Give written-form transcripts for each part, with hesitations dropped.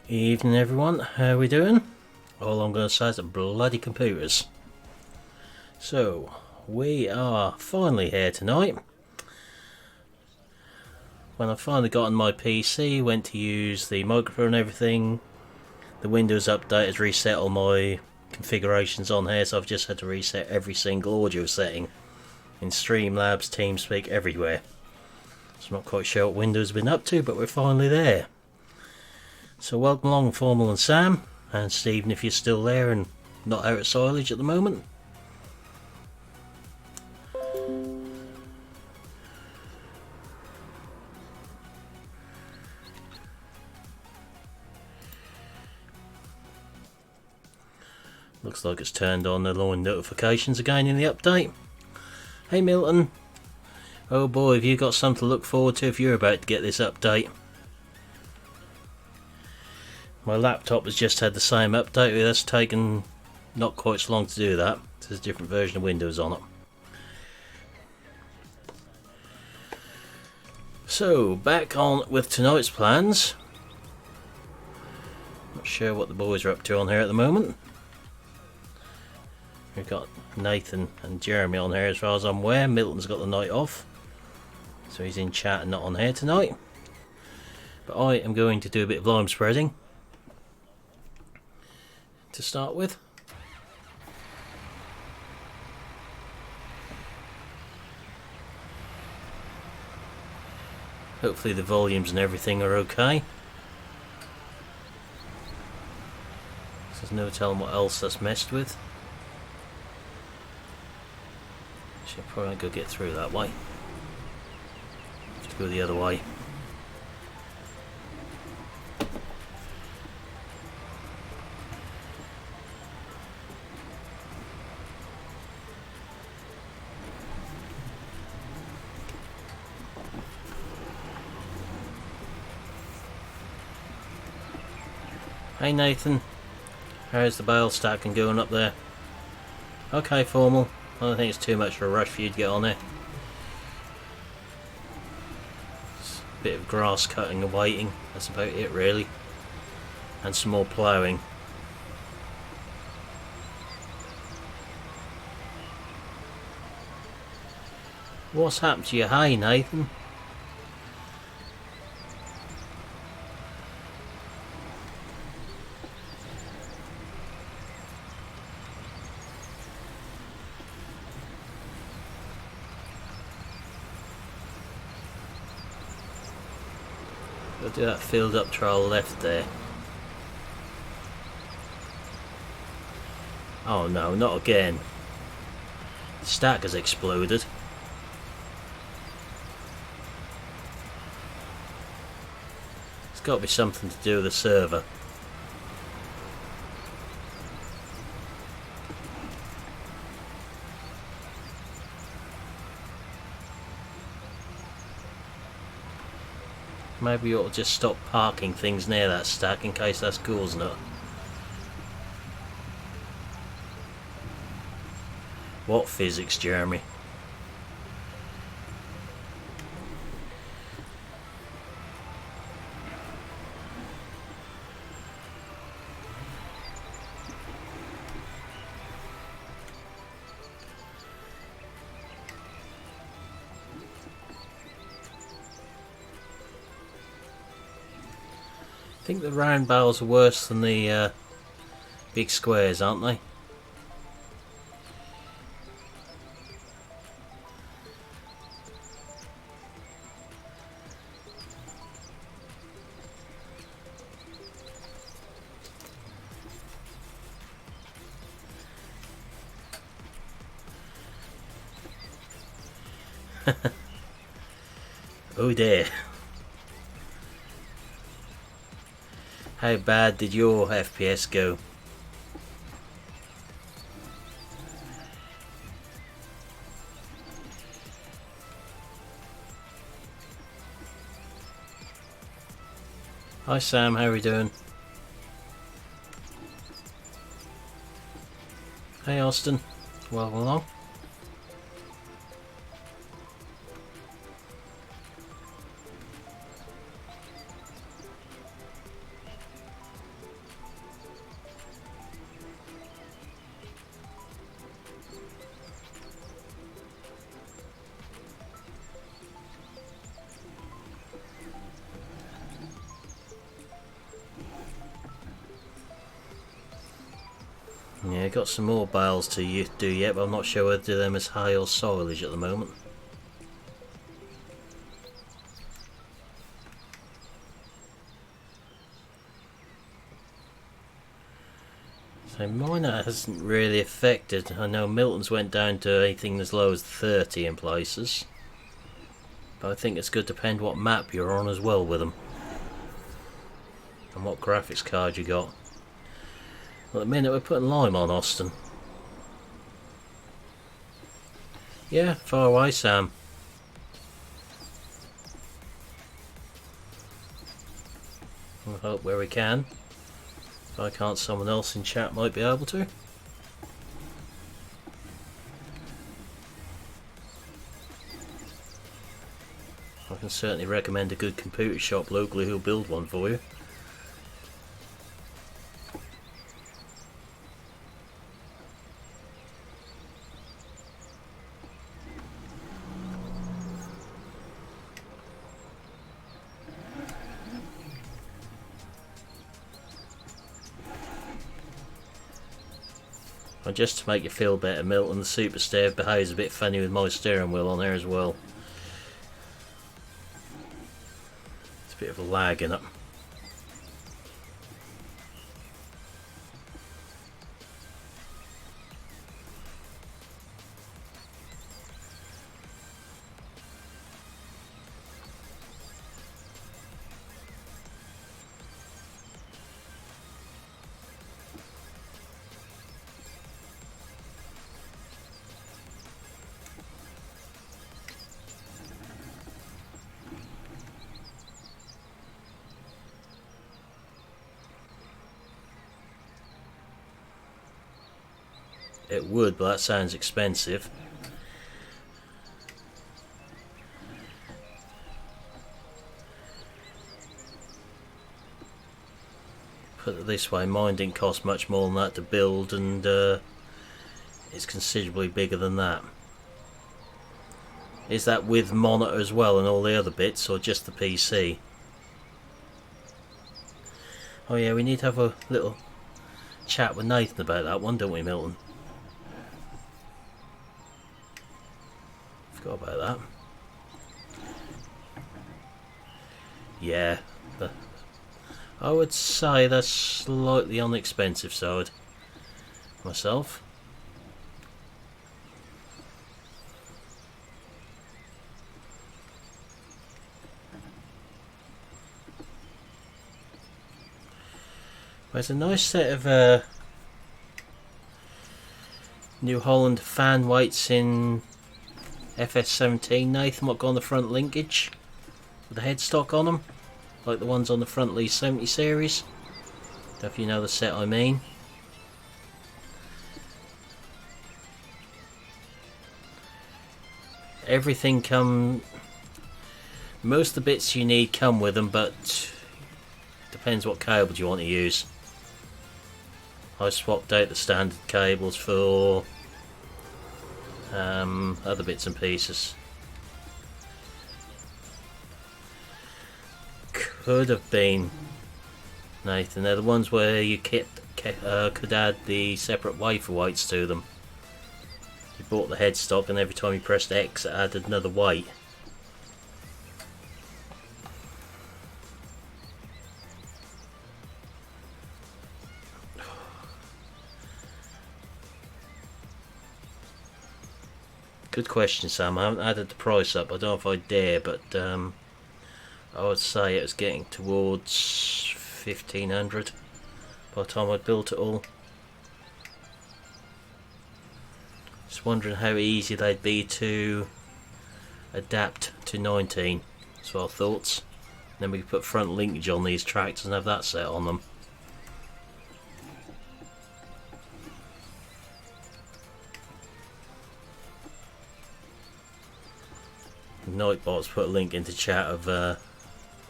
Evening everyone, how we doing? All I'm going to say is the bloody computers. So, we are finally here tonight. When I finally got on my PC, went to use the microphone and everything, the Windows update has reset all my configurations on here, so I've just had to reset every single audio setting in Streamlabs, TeamSpeak, everywhere. So I'm not quite sure what Windows has been up to, but we're finally there. So welcome along, Formal and Sam, and Stephen if you're still there and not out of silage at the moment. Looks like it's turned on the line notifications again in the update. Hey Milton, oh boy, have you got something to look forward to if you're about to get this update. My laptop has just had the same update, but that's taken not quite so long to do that. There's a different version of Windows on it. So, back on with tonight's plans. Not sure what the boys are up to on here at the moment. We've got Nathan and Jeremy on here as far as I'm aware. Milton's got the night off, so he's in chat and not on here tonight. But I am going to do a bit of lime spreading to start with. Hopefully the volumes and everything are okay. There's no telling what else that's messed with. Should probably go get through that way. Have to go the other way. Hey Nathan, how's the bale stacking going up there? Okay, Formal. I don't think it's too much of a rush for you to get on there. Just a bit of grass cutting and waiting, that's about it really. And some more ploughing. What's happened to your hay, Nathan? We'll do that field up to our left there. Oh no, not again. The stack has exploded. It's got to be something to do with the server. Maybe you ought to just stop parking things near that stack in case that's causing it. What physics, Jeremy? I think the round barrels are worse than the big squares, aren't they? Oh dear. How bad did your FPS go? Hi Sam, how are we doing? Hey Austin, welcome along. got some more bales to do yet, but I'm not sure whether to do them as hay or silage at the moment. So mine hasn't really affected. I know Milton's went down to anything as low as 30 in places. But I think it's good to depend what map you're on as well with them. And what graphics card you got. Well, at the minute we're putting lime on Austin. Yeah, far away Sam. We'll hope where we can. If I can't, someone else in chat might be able to. I can certainly recommend a good computer shop locally who'll build one for you. And just to make you feel better, Milton, the Super Stair behaves a bit funny with my steering wheel on there as well. It's a bit of a lag in it. It would, but that sounds expensive. Put it this way, mine didn't cost much more than that to build, and it's considerably bigger than that. Is that with monitor as well and all the other bits, or just the PC? Oh yeah, we need to have a little chat with Nathan about that one, don't we, Milton? Forgot about that. Yeah, I would say that's slightly on the expensive side myself. There's a nice set of New Holland fan weights in FS17, Nathan. What got on the front linkage with the headstock on them, like the ones on the front Lee 70 series. Don't know if you know the set I mean. Everything most of the bits you need come with them, but depends what cable you want to use. I swapped out the standard cables for other bits and pieces. Could have been, Nathan, they're the ones where you could add the separate wafer weights to them. You bought the headstock and every time you pressed X it added another weight. Good question, Sam. I haven't added the price up. I don't know if I dare, but I would say it was getting towards 1,500 by the time I'd built it all. Just wondering how easy they'd be to adapt to 19. So our thoughts. Then we could put front linkage on these tractors and have that set on them. Nightbot's put a link into chat of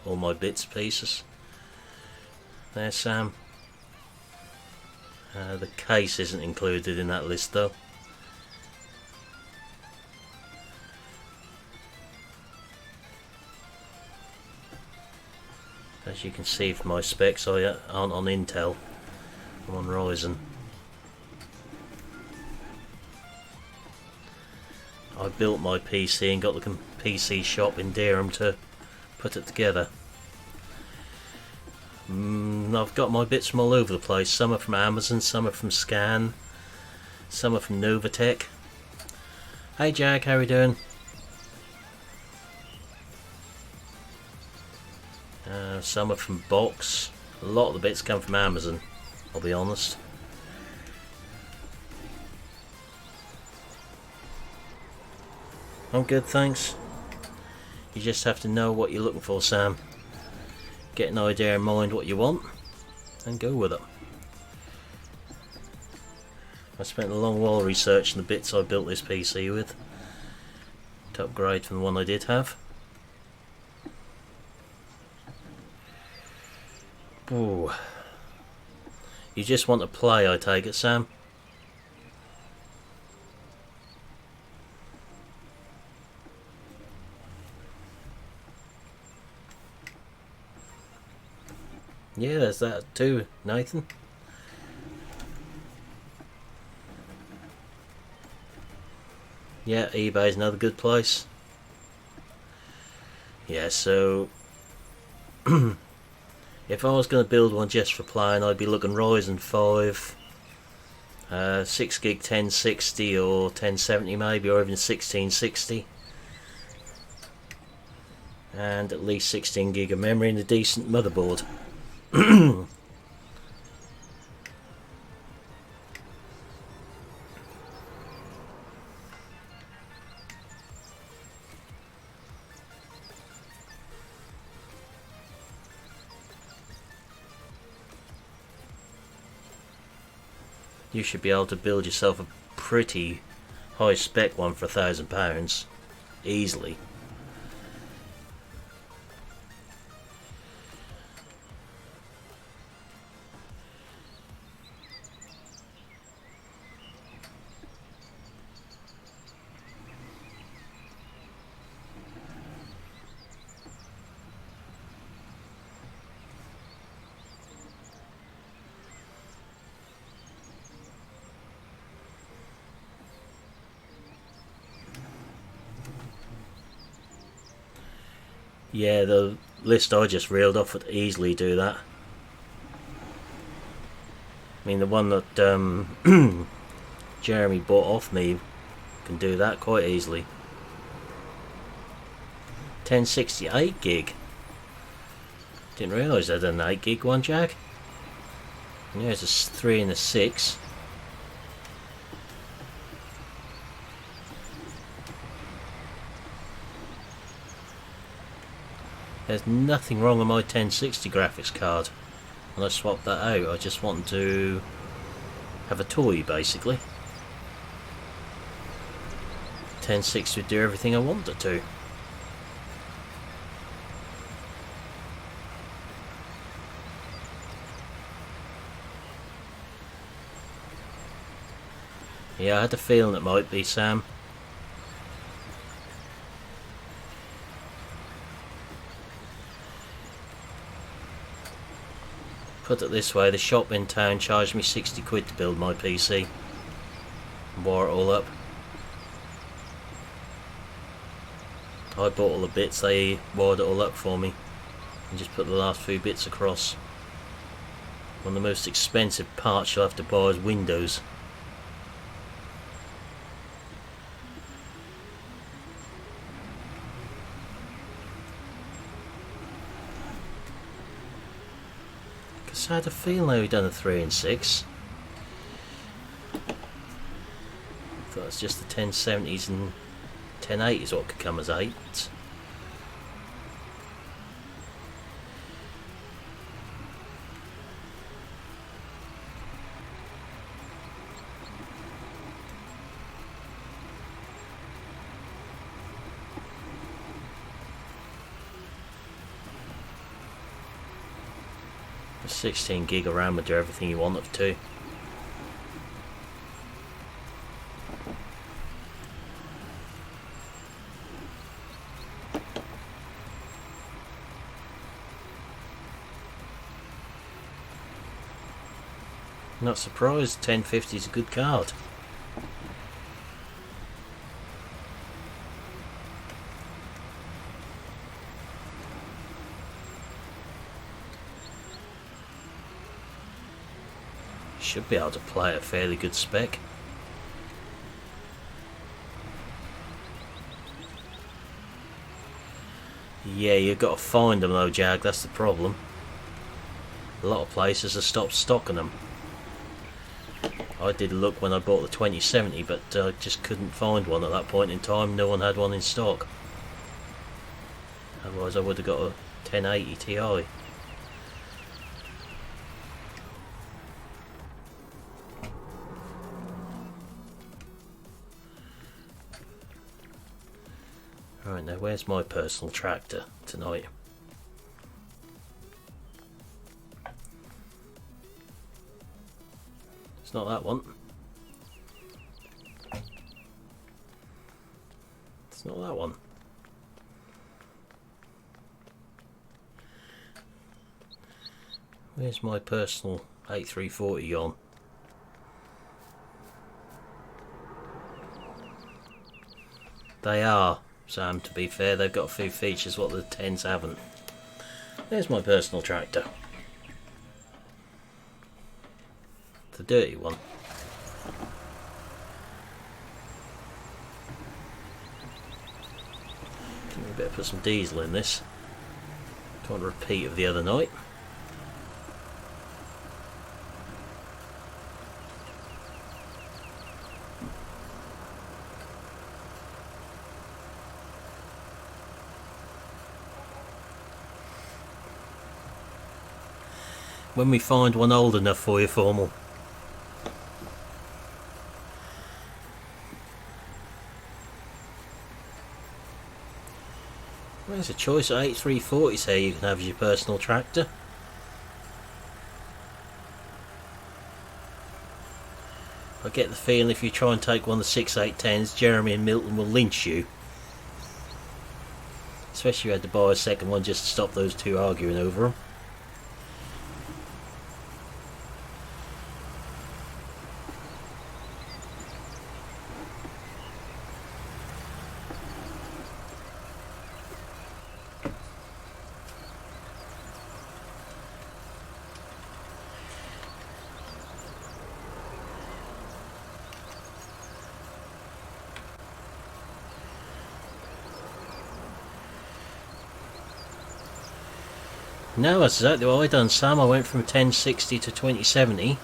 all my bits pieces. There, Sam. The case isn't included in that list though. As you can see from my specs, I aren't on Intel. I'm on Ryzen. I built my PC and got the PC shop in Durham to put it together. I've got my bits from all over the place. Some are from Amazon, some are from Scan, some are from Novatech. Hey Jack, how are we doing? Some are from Box. A lot of the bits come from Amazon, I'll be honest. I'm good, thanks. You just have to know what you're looking for, Sam. Get an idea in mind what you want and go with it. I spent a long while researching the bits I built this PC with to upgrade from the one I did have. Ooh. You just want to play, I take it, Sam? Yeah, there's that too, Nathan. Yeah, eBay's another good place. Yeah, so if I was going to build one just for playing, I'd be looking Ryzen 5, 6GB 1060 or 1070 maybe, or even 1660. And at least 16GB of memory and a decent motherboard. You should be able to build yourself a pretty high spec one for £1,000 easily. Yeah, the list I just reeled off would easily do that. I mean, the one that Jeremy bought off me can do that quite easily. 1068 gig. Didn't realise I had an 8 gig one, Jack. Yeah, it's a 3 and a 6. There's nothing wrong with my 1060 graphics card. When I swapped that out, I just wanted to have a toy, basically. 1060 would do everything I wanted it to. Yeah, I had a feeling it might be, Sam. Put it this way, the shop in town charged me 60 quid to build my PC and wire it all up. I bought all the bits, they wired it all up for me and just put the last few bits across. One of the most expensive parts you'll have to buy is Windows. I had a feeling they had done a 3 and 6. Thought it's just the 1070s and 1080s what could come as 8. The 16 gig of RAM would do everything you want it to. Not surprised, 1050 is a good card. Should be able to play at a fairly good spec. Yeah, you've got to find them though, Jag, that's the problem. A lot of places have stopped stocking them. I did look when I bought the 2070, but I just couldn't find one at that point in time. No one had one in stock. Otherwise I would have got a 1080 Ti. Right, now where's my personal tractor tonight? It's not that one. It's not that one. Where's my personal 8340 gone? They are, Sam, to be fair, they've got a few features what the 10s haven't. There's my personal tractor. The dirty one. We better put some diesel in this. Don't want a repeat of the other night. When we find one old enough for you, Formal. Well, there's a choice of 8340s here you can have as your personal tractor. I get the feeling if you try and take one of the 6810s, Jeremy and Milton will lynch you. Especially if you had to buy a second one just to stop those two arguing over them. No, that's exactly what I done, Sam. I went from 1060 to 2070.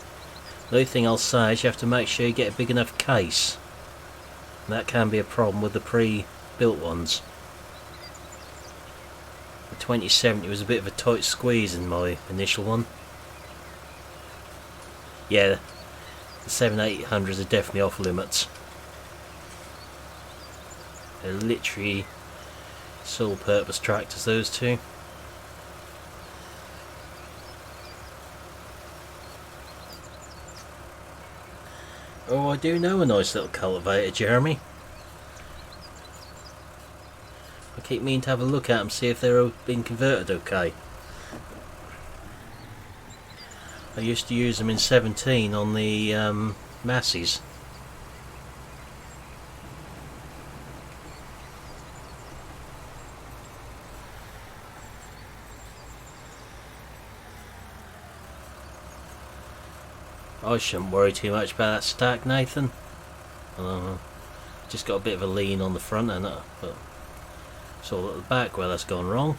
The only thing I'll say is you have to make sure you get a big enough case. And that can be a problem with the pre-built ones. The 2070 was a bit of a tight squeeze in my initial one. Yeah, the 7800s are definitely off limits. They're literally sole purpose tractors, those two. Oh, I do know a nice little cultivator, Jeremy. I keep meaning to have a look at them, see if they're been converted okay. I used to use them in 17 on the Masses. I shouldn't worry too much about that stack, Nathan. Just got a bit of a lean on the front end, but it's all at the back where that's gone wrong.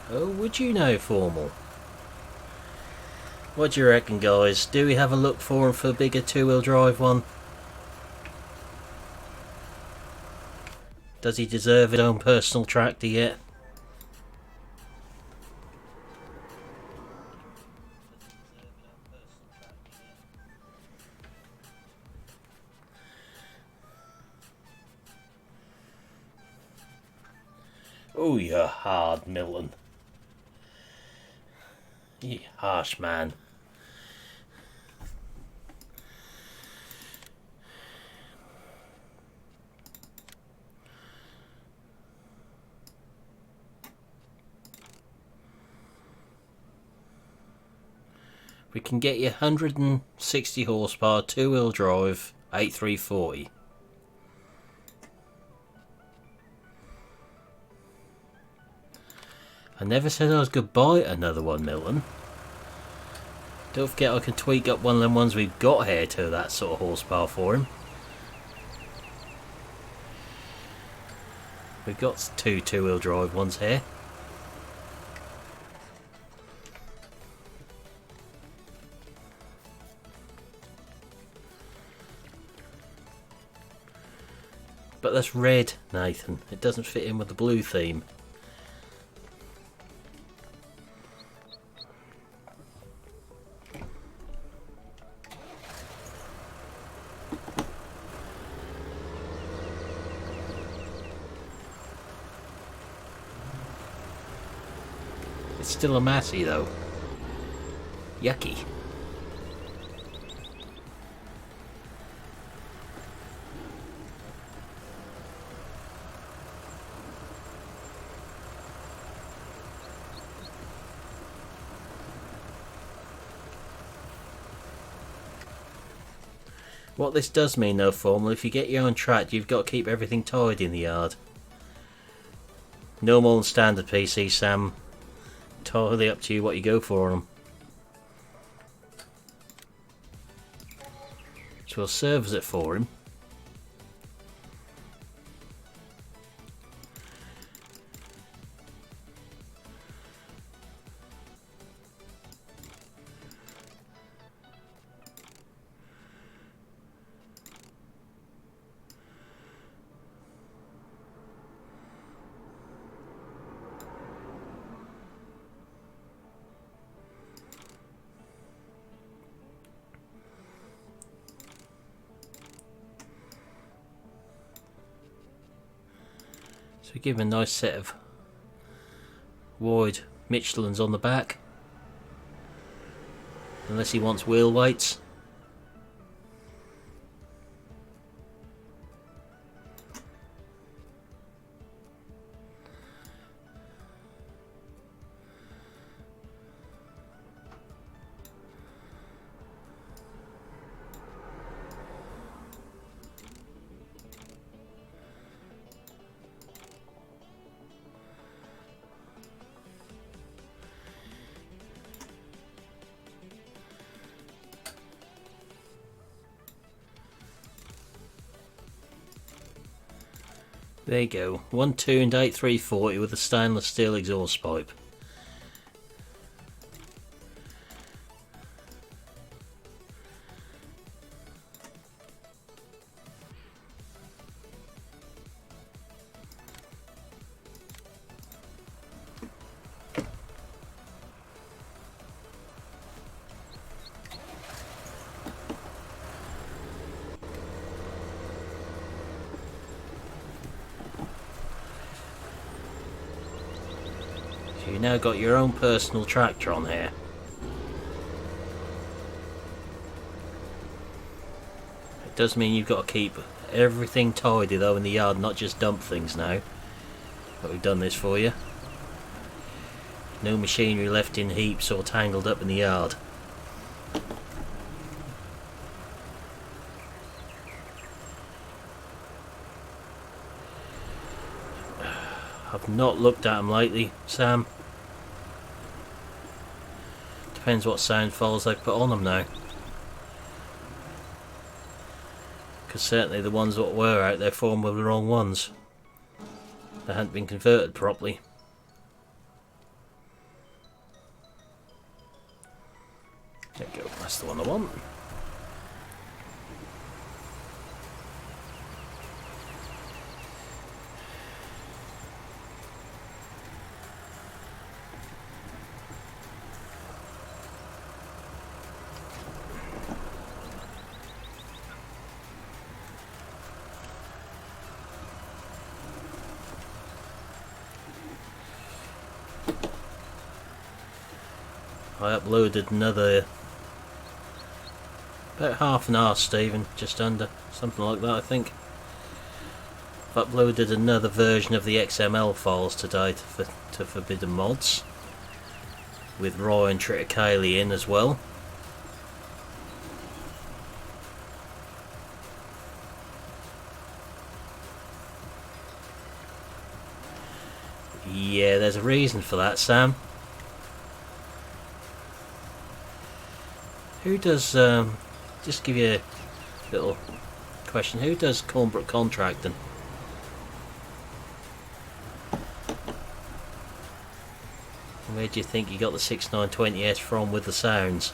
Oh, would you know, Formal? What do you reckon, guys? Do we have a look for him for a bigger two-wheel drive one? Does he deserve his own personal tractor yet? Oh, you're hard, Milton. You harsh man. We can get you 160 horsepower, two-wheel drive, 8340. I never said I was going to buy another one, Milton. Don't forget I can tweak up one of them ones we've got here to that sort of horsepower for him. We've got two-wheel drive ones here. But that's red, Nathan. It doesn't fit in with the blue theme. It's still a Massey though. Yucky. What this does mean though, Formula, if you get your own track, you've got to keep everything tidy in the yard. No more than standard PC, Sam. Entirely up to you what you go for on them. So we'll service it for him. So we give him a nice set of wide Michelins on the back. Unless he wants wheel weights. There you go, 1-tuned 8340 with a stainless steel exhaust pipe. You've now got your own personal tractor on here. It does mean you've got to keep everything tidy though in the yard, not just dump things now. But we've done this for you. No machinery left in heaps or tangled up in the yard. I've not looked at them lately, Sam. Depends what sound files they put on them now. Because certainly the ones that were out there for them were the wrong ones. They hadn't been converted properly. There you go, that's the one I want. I uploaded another about half an hour, Stephen, just under, something like that I think. I've uploaded another version of the XML files today to Forbidden Mods, with Ryan Triticale in as well. Yeah, there's a reason for that, Sam. Who does, just give you a little question, who does Cornbrook contracting? Where do you think you got the 6920S from with the sounds?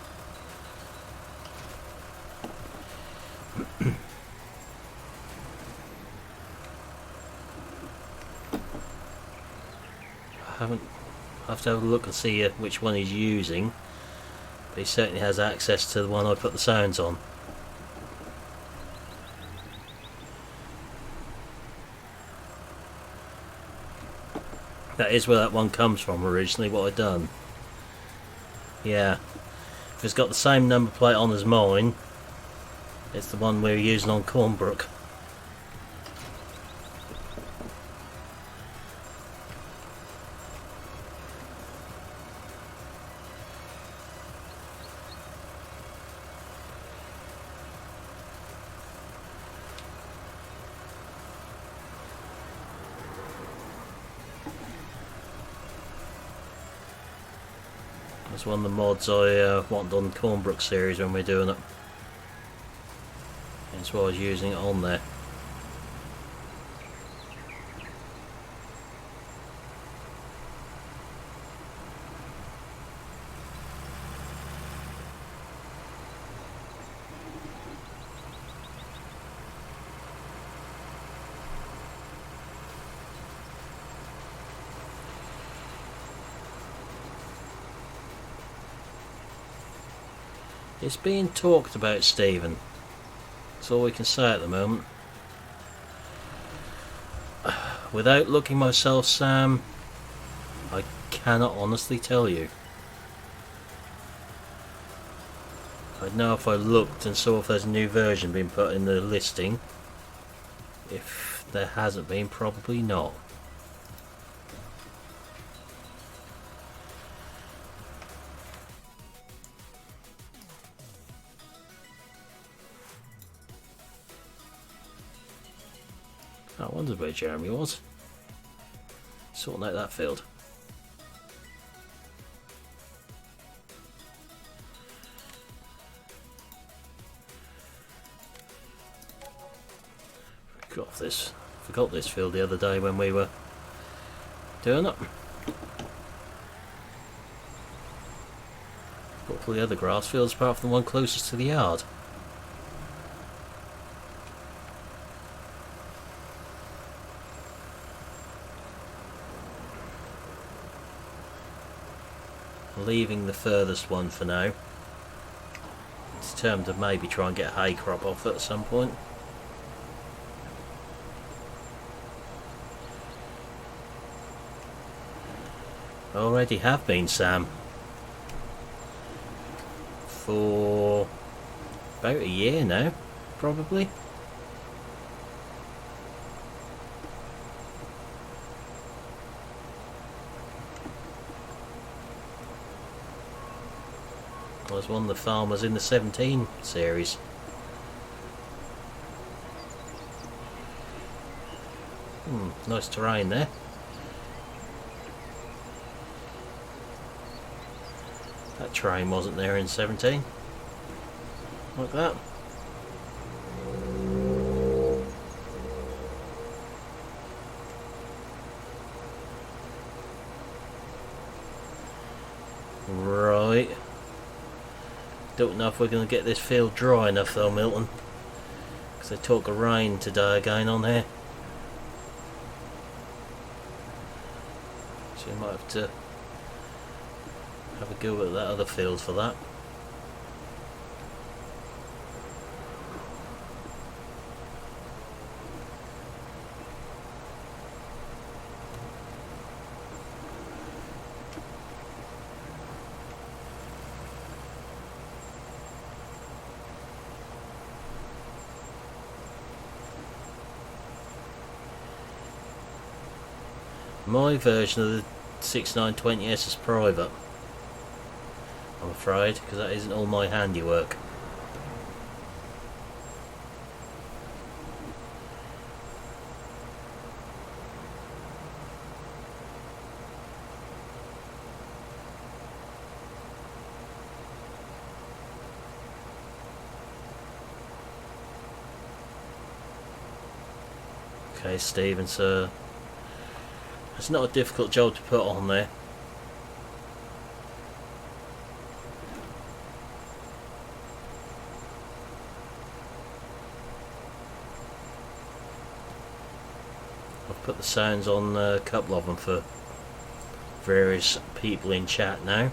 I have to have a look and see which one he's using, but he certainly has access to the one I put the sounds on. That is where that one comes from originally, what I'd done. Yeah, if it's got the same number plate on as mine, it's the one we're using on Cornbrook. That's one of the mods I wanted on Cornbrook series when we're doing it. That's why I was using it on there. It's being talked about, Stephen. That's all we can say at the moment. Without looking myself, Sam, I cannot honestly tell you. I'd know if I looked and saw if there's a new version being put in the listing. If there hasn't been, probably not. I wondered where Jeremy was. Sorting out that field. Forgot this field the other day when we were doing it. Got all the other grass fields apart from the one closest to the yard. Leaving the furthest one for now. Determined to maybe try and get a hay crop off it at some point. Already have been, Sam. For about a year now, probably. I was one of the farmers in the 17 series. Nice terrain there. That terrain wasn't there in 17. Like that. Right. Don't know if we're going to get this field dry enough though, Milton, because they talk of rain today again on here, so you might have to have a go at that other field for that. My version of the 6920S is private, I'm afraid, because that isn't all my handiwork. Okay, Stephen, so it's not a difficult job to put on there. I've put the sounds on a couple of them for various people in chat now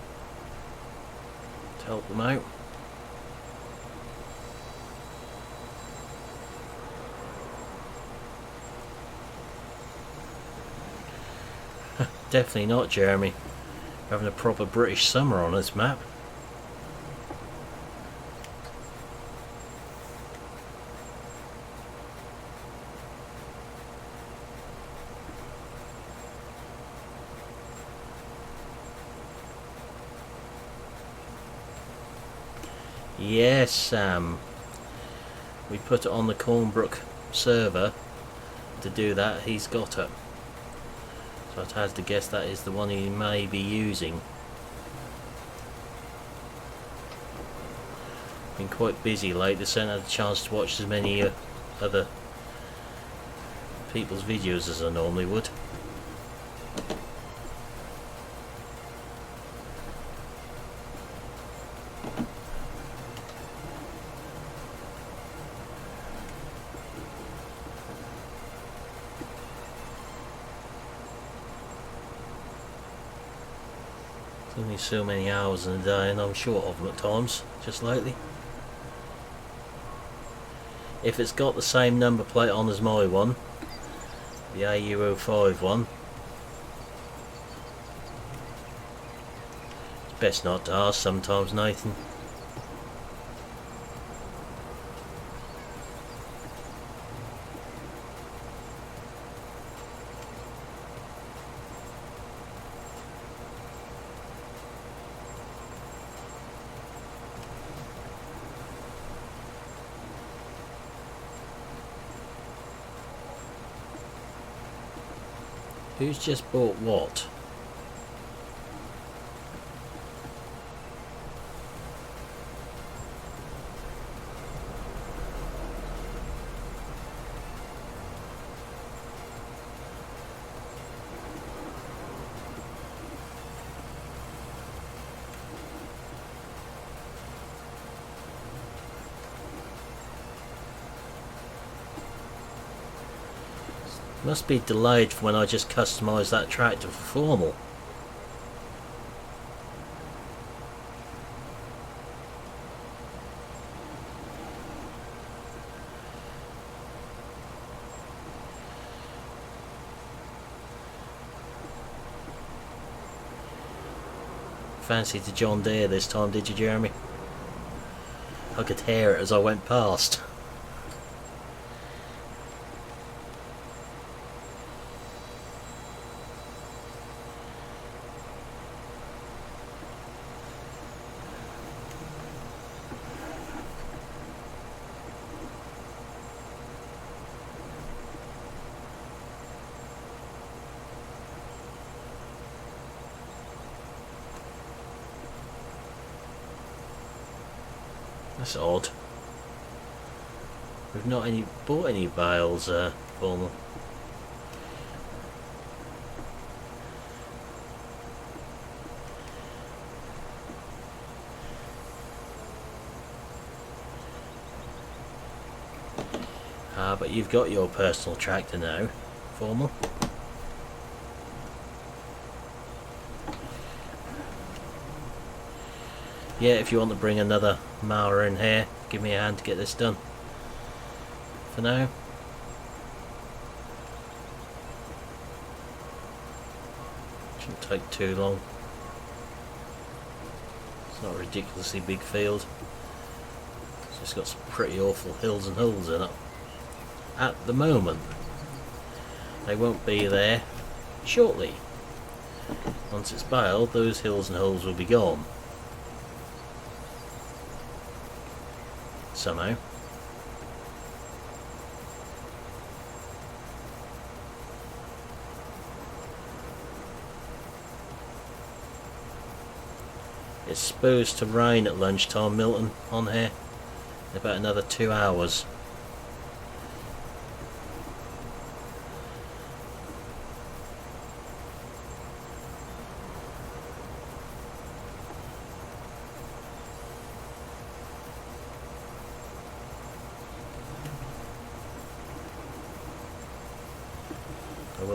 to help them out. Definitely not, Jeremy. Having a proper British summer on this map. Yes, Sam. We put it on the Cornbrook server. To do that, he's got it. So I'd have to guess that is the one he may be using. Been quite busy lately, so I haven't had a chance to watch as many other people's videos as I normally would. Only so many hours in a day, and I'm short of them at times, just lately. If it's got the same number plate on as my one, the AU05 one, it's best not to ask sometimes, Nathan. Who's just bought what? Must be delayed from when I just customised that tractor for formal. Fancied the John Deere this time, did you, Jeremy? I could hear it as I went past. That's odd. We've not bought any bales, formal. But you've got your personal tractor now, formal. Yeah, if you want to bring another mower in here, give me a hand to get this done. For now. Shouldn't take too long. It's not a ridiculously big field. It's just got some pretty awful hills and hills in it. At the moment. They won't be there shortly. Once it's baled, those hills and hills will be gone. Somehow. It's supposed to rain at lunchtime, Milton, on here in about another 2 hours.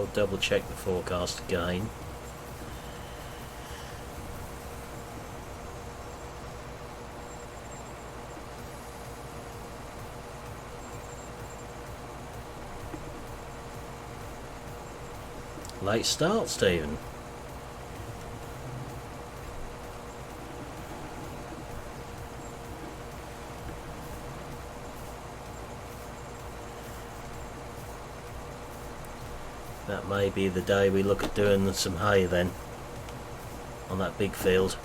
will double check the forecast again. Late start, Stephen. That may be the day we look at doing some hay then, on that big field.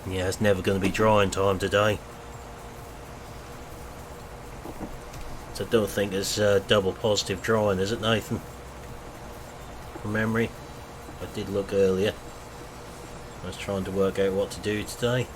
Yeah, it's never going to be drying time today. So I don't think it's double positive drying, is it, Nathan? From memory. I did look earlier. I was trying to work out what to do today.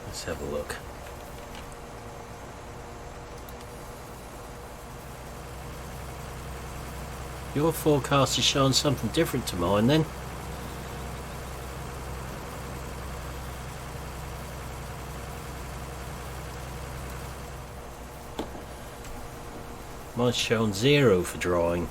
Let's have a look. Your forecast is showing something different to mine then. Mine's showing 0 for drying.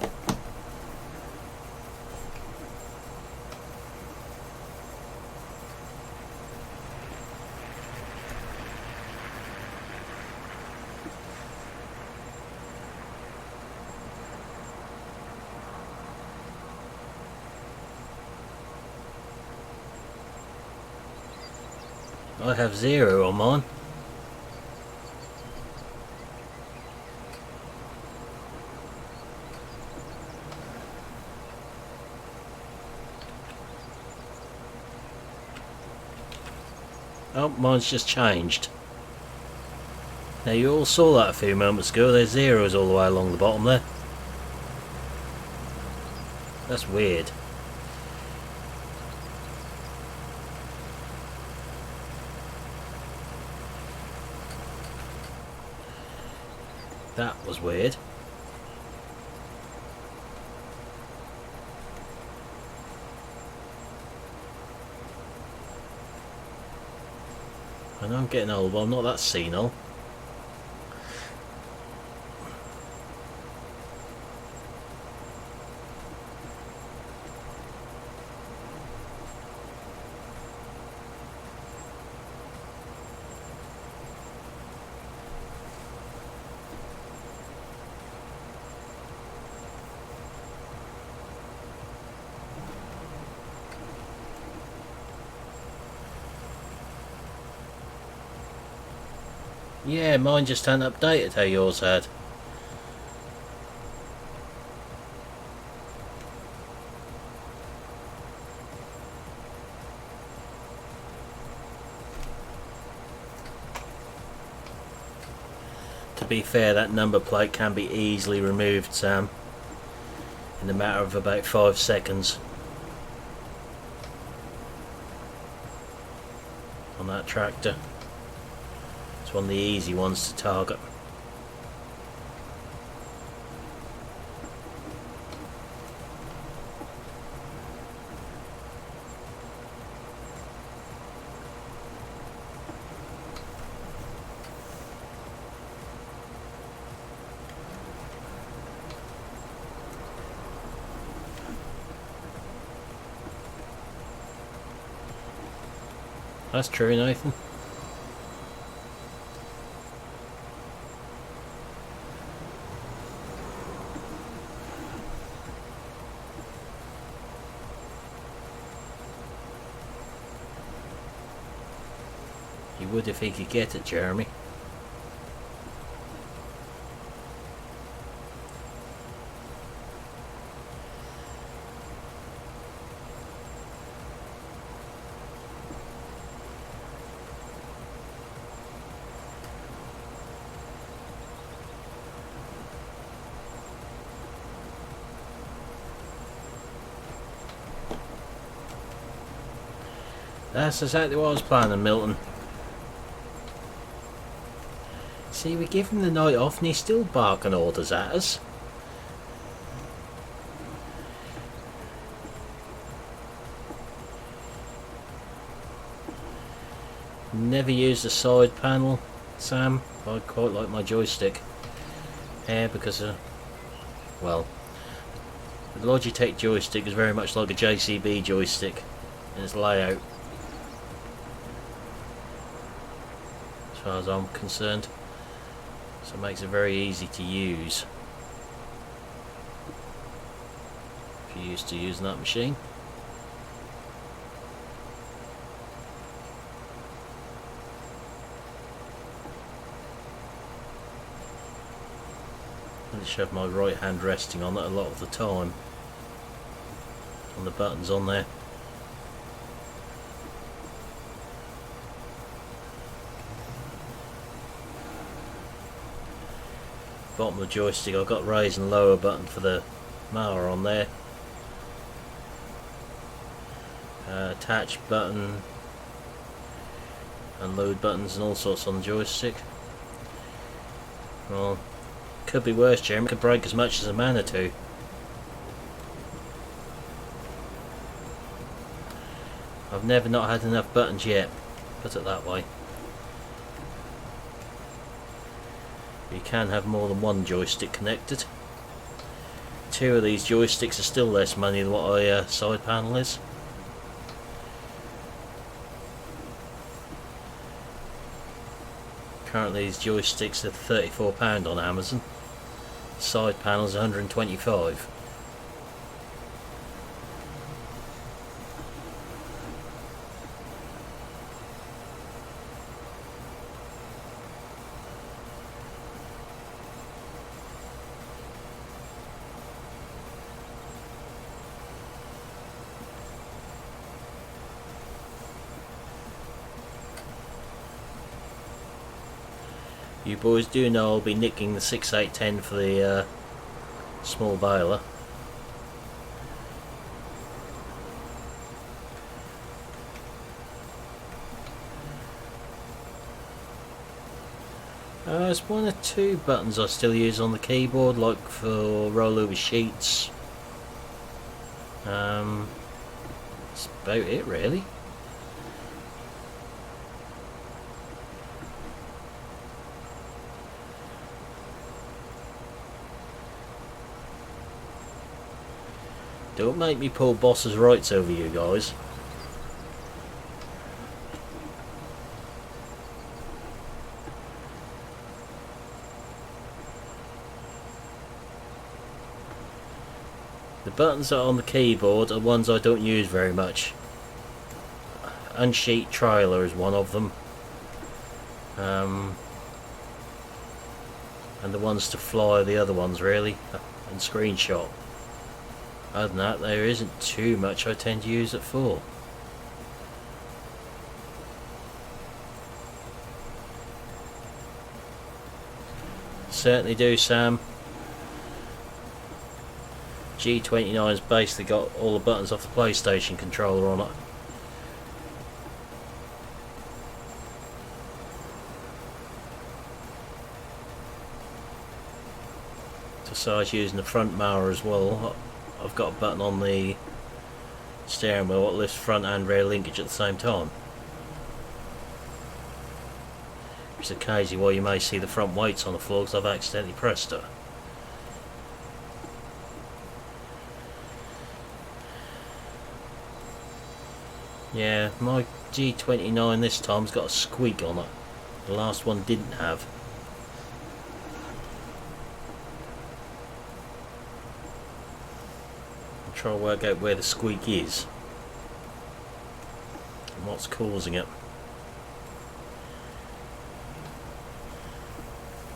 I have 0 on mine. Oh, mine's just changed. Now you all saw that a few moments ago, there's zeros all the way along the bottom there. That's weird. That was weird. I know I'm getting old, but I'm not that senile. Yeah, mine just hadn't updated how yours had. To be fair, that number plate can be easily removed, Sam, in a matter of about 5 seconds on that tractor. It's one of the easy ones to target. That's true, Nathan. He would if he could get it, Jeremy. That's exactly what I was planning, Milton. See, we give him the night off and he's still barking orders at us. Never used the side panel, Sam. I quite like my joystick here because, well, the Logitech joystick is very much like a JCB joystick in its layout, as far as I'm concerned. So it makes it very easy to use if you're used to using that machine. I just have my right hand resting on it a lot of the time, on the buttons on there. Bottom of the joystick I've got raise and lower button for the mower on there, attach button and load buttons and all sorts on the joystick. Well, could be worse, Jeremy. Could break as much as a Manitou. I've never not had enough buttons yet, put it that way. You can have more than one joystick connected. Two of these joysticks are still less money than what a side panel is. Currently these joysticks are £34 on Amazon. Side panels £125. You boys do know I'll be nicking the 6810 for the small baler. There's one or two buttons I still use on the keyboard, like for rollover sheets. That's about it really. Don't make me pull boss's rights over you guys. The buttons that are on the keyboard are ones I don't use very much. Unsheet trailer is one of them. And the ones to fly are the other ones really, and screenshot. Other than that, there isn't too much I tend to use it for. Certainly do, Sam. G29's basically got all the buttons off the PlayStation controller on it. Besides using the front mower as well, I've got a button on the steering wheel that lifts front and rear linkage at the same time. Which is occasionally why you may see the front weights on the floor because I've accidentally pressed it. Yeah, my G29 this time's got a squeak on it. The last one didn't have. Try to work out where the squeak is and what's causing it.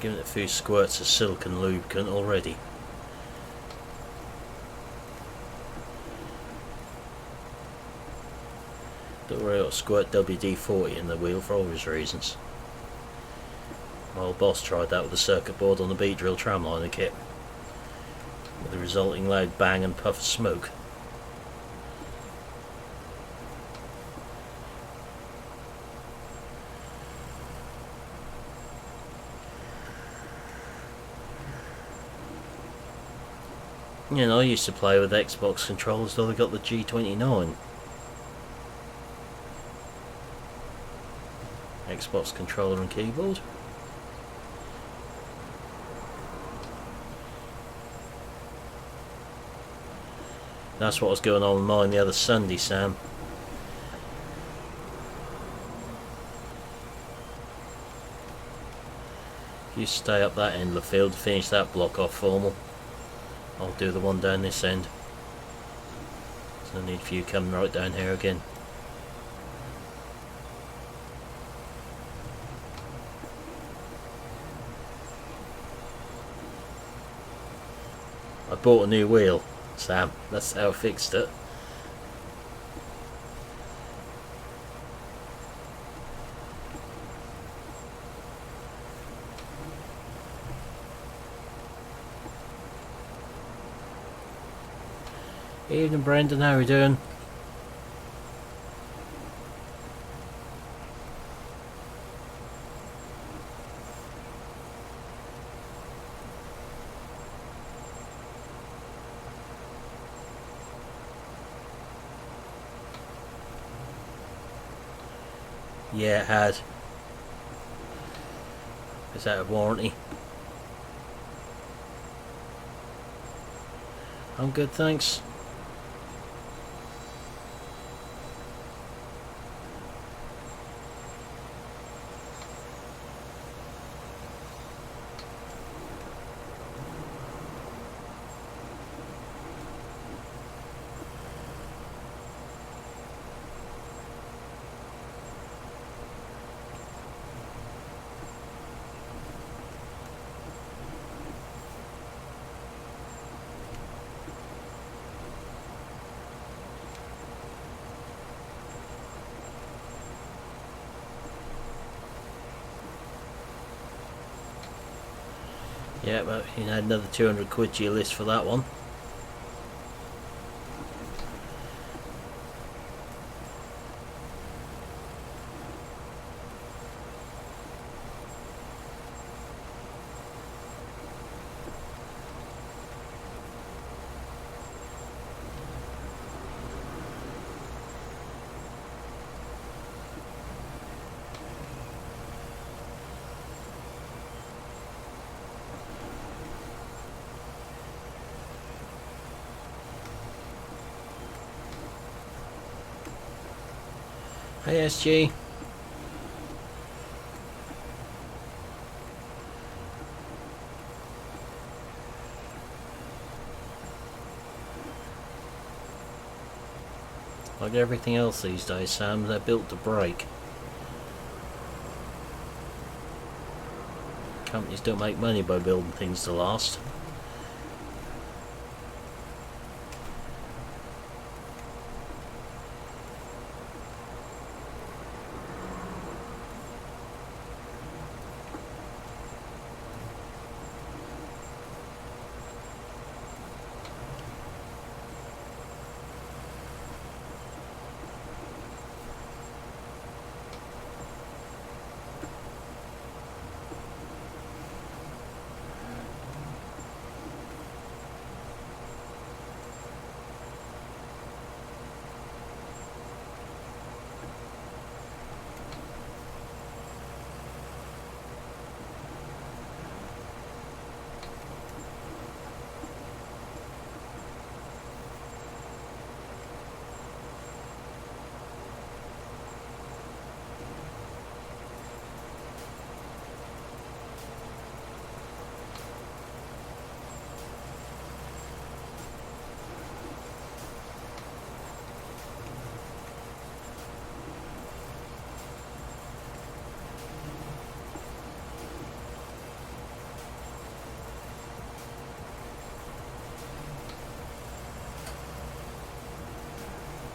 Giving it a few squirts of silicone lubricant already. Don't worry, I'll squirt WD-40 in the wheel for obvious reasons. My old boss tried that with the circuit board on the beat drill tramliner kit, with the resulting loud bang and puff of smoke. You know, I used to play with Xbox controllers till I got the G29. Xbox controller and keyboard. That's what was going on with mine the other Sunday, Sam. You stay up that end of the field to finish that block off for me. I'll do the one down this end. There's no need for you coming right down here again. I bought a new wheel, Sam. That's how I fixed it. Evening, Brendan. How are you doing? Yeah, it had. It's out of warranty. I'm good, thanks. Yeah, but you can add another 200 quid to your list for that one. Hey SG. Like everything else these days, Sam, they're built to break. Companies don't make money by building things to last.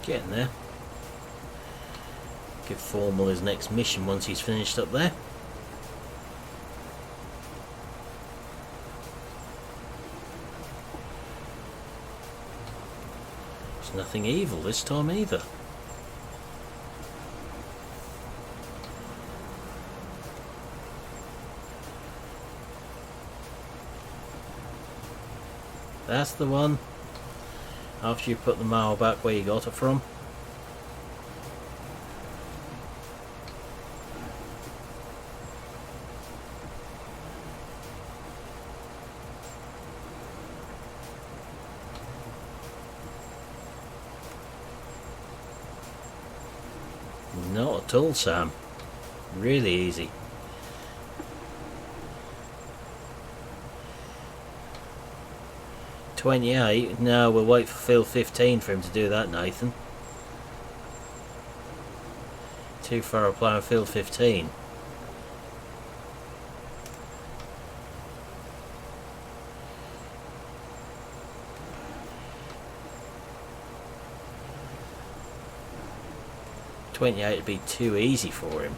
Getting there. Give Formal his next mission once he's finished up there. There's nothing evil this time either. That's the one. After you put the mail back where you got it from. Not at all, Sam. Really easy. $28. No, we'll wait for field 15 for him to do that, Nathan. Too far a play on field 15. $28 would be too easy for him.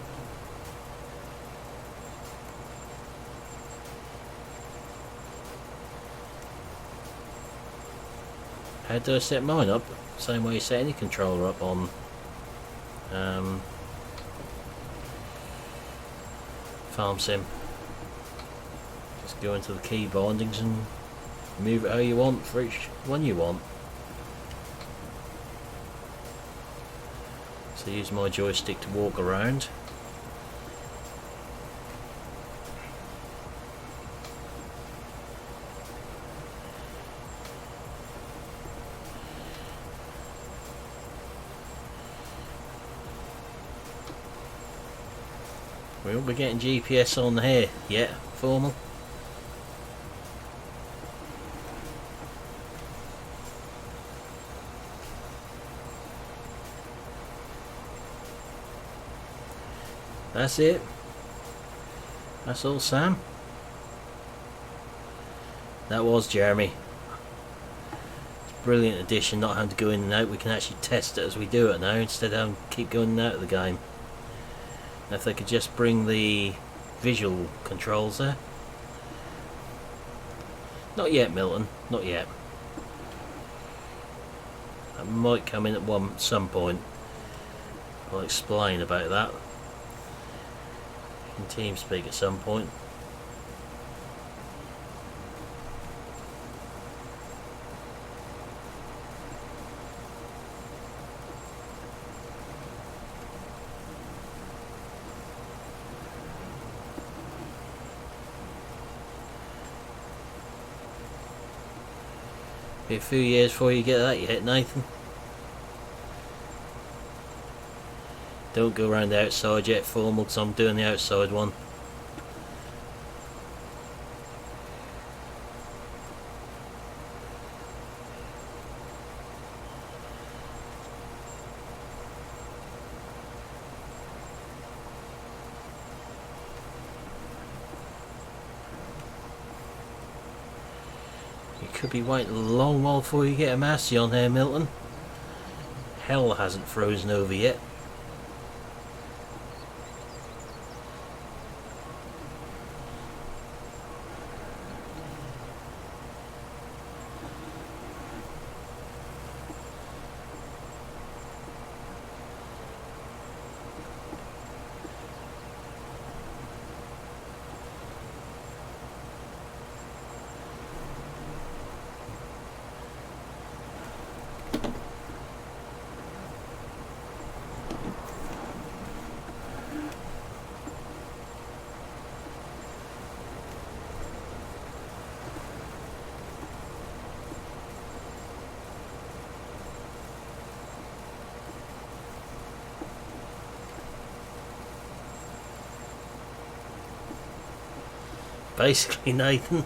How do I set mine up? Same way you set any controller up on Farm Sim. Just go into the key bindings and move it how you want for each one you want. So use my joystick to walk around. We won't be getting GPS on here yet, formal. That's it. That's all, Sam. That was Jeremy. It's a brilliant addition, not having to go in and out. We can actually test it as we do it now, instead of having to keep going in and out of the game. Now if they could just bring the visual controls there. Not yet, Milton. Not yet. That might come in at some point. I'll explain about that in TeamSpeak at some point. Be a few years before you get that yet, Nathan. Don't go around the outside yet, formal, because I'm doing the outside one. You could be waiting a long while before you get a Massey on here, Milton. Hell hasn't frozen over yet. Basically, Nathan.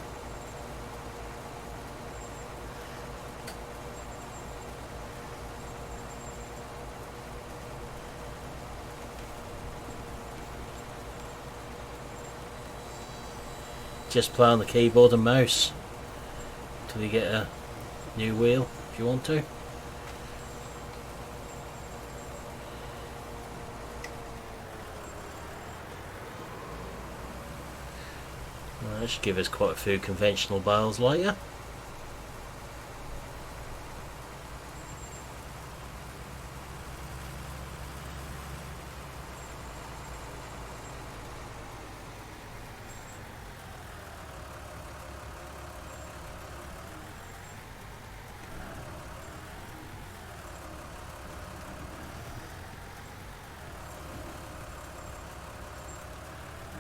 Just play on the keyboard and mouse till you get a new wheel if you want to. That should give us quite a few conventional bales later.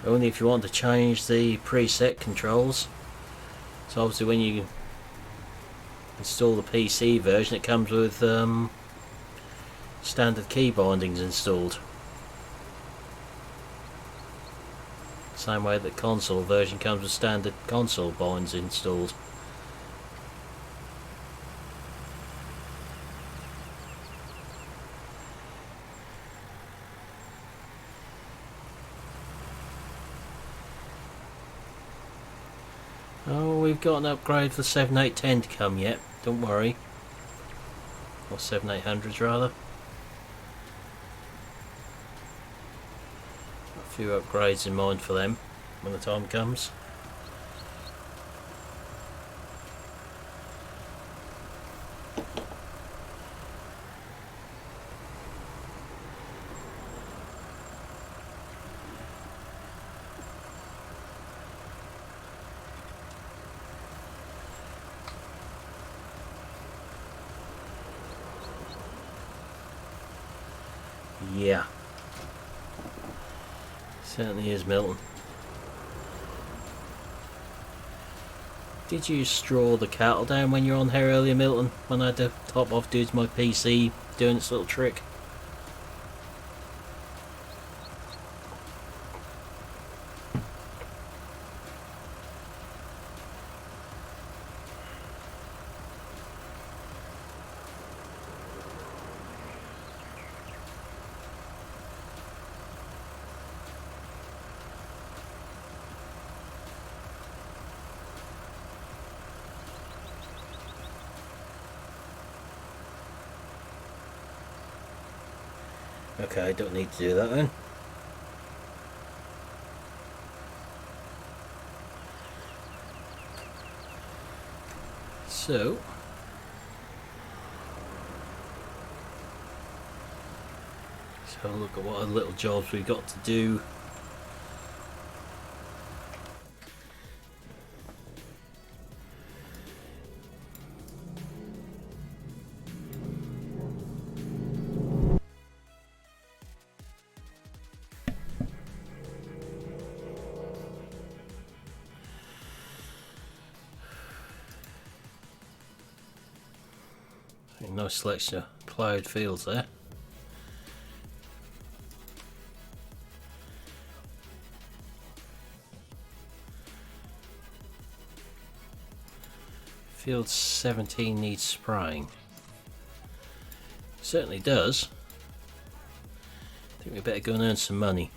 only if you want to change the preset controls. So obviously when you install the PC version, it comes with standard key bindings installed. Same way that console version comes with standard console binds installed. Oh, we've got an upgrade for the 7810 to come yet, don't worry. Or 7800s rather. A few upgrades in mind for them when the time comes. Yeah. Certainly is, Milton. Did you straw the cattle down when you were on here earlier, Milton? When I had to top off due to my PC doing its little trick? Okay, I don't need to do that then. So, let's have a look at what other little jobs we've got to do. Nice selection of ploughed fields there. Field 17 needs spraying. Certainly does. I think we better go and earn some money.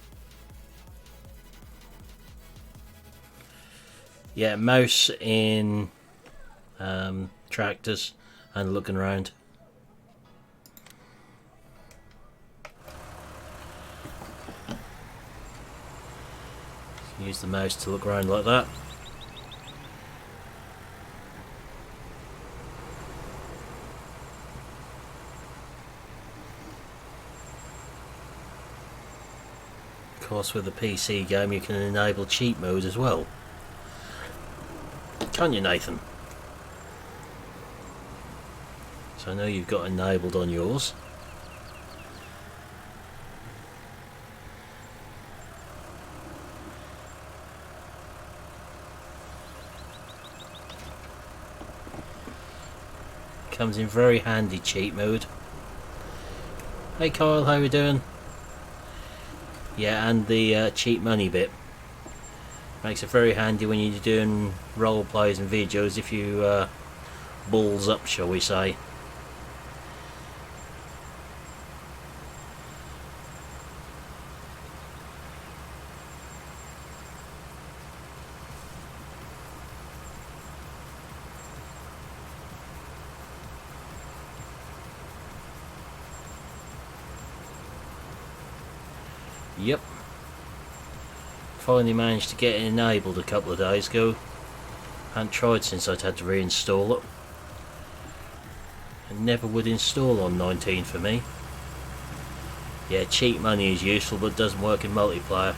Yeah, mouse in tractors and looking around. Use the mouse to look around like that. Of course, with the PC game you can enable cheat mode as well. Can't you, Nathan? So I know you've got enabled on yours. Comes in very handy, cheat mode. Hey Kyle, how we doing? Yeah, and the cheat money bit makes it very handy when you're doing role plays and videos. If you balls up, shall we say. Yep. Finally managed to get it enabled a couple of days ago. Hadn't tried since I'd had to reinstall it. It never would install on 19 for me. Yeah, cheat money is useful but doesn't work in multiplayer.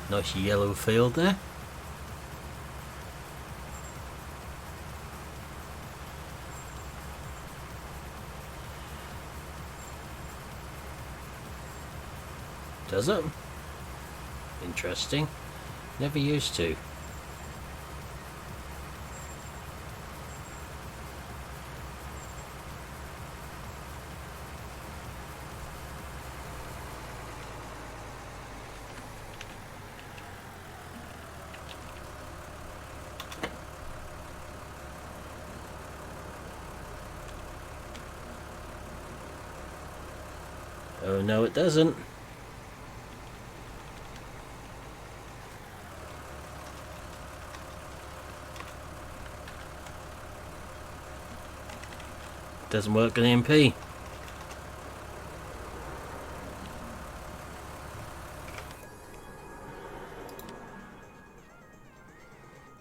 Nice yellow field there. Does it? Interesting. Never used to. Oh no, it doesn't. Doesn't work on MP.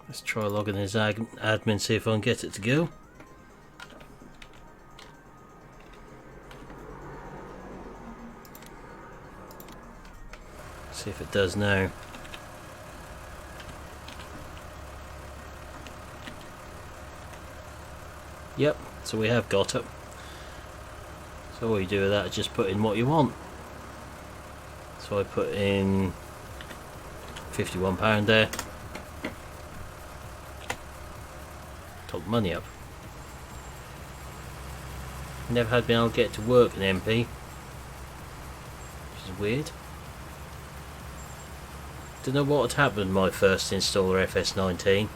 Let's try logging his admin, see if I can get it to go. See if it does now. Yep, so we have got it. So all you do with that is just put in what you want. So I put in £51 there. Top money up. Never had been able to get it to work in MP, which is weird. Don't know what had happened with my first installer FS19.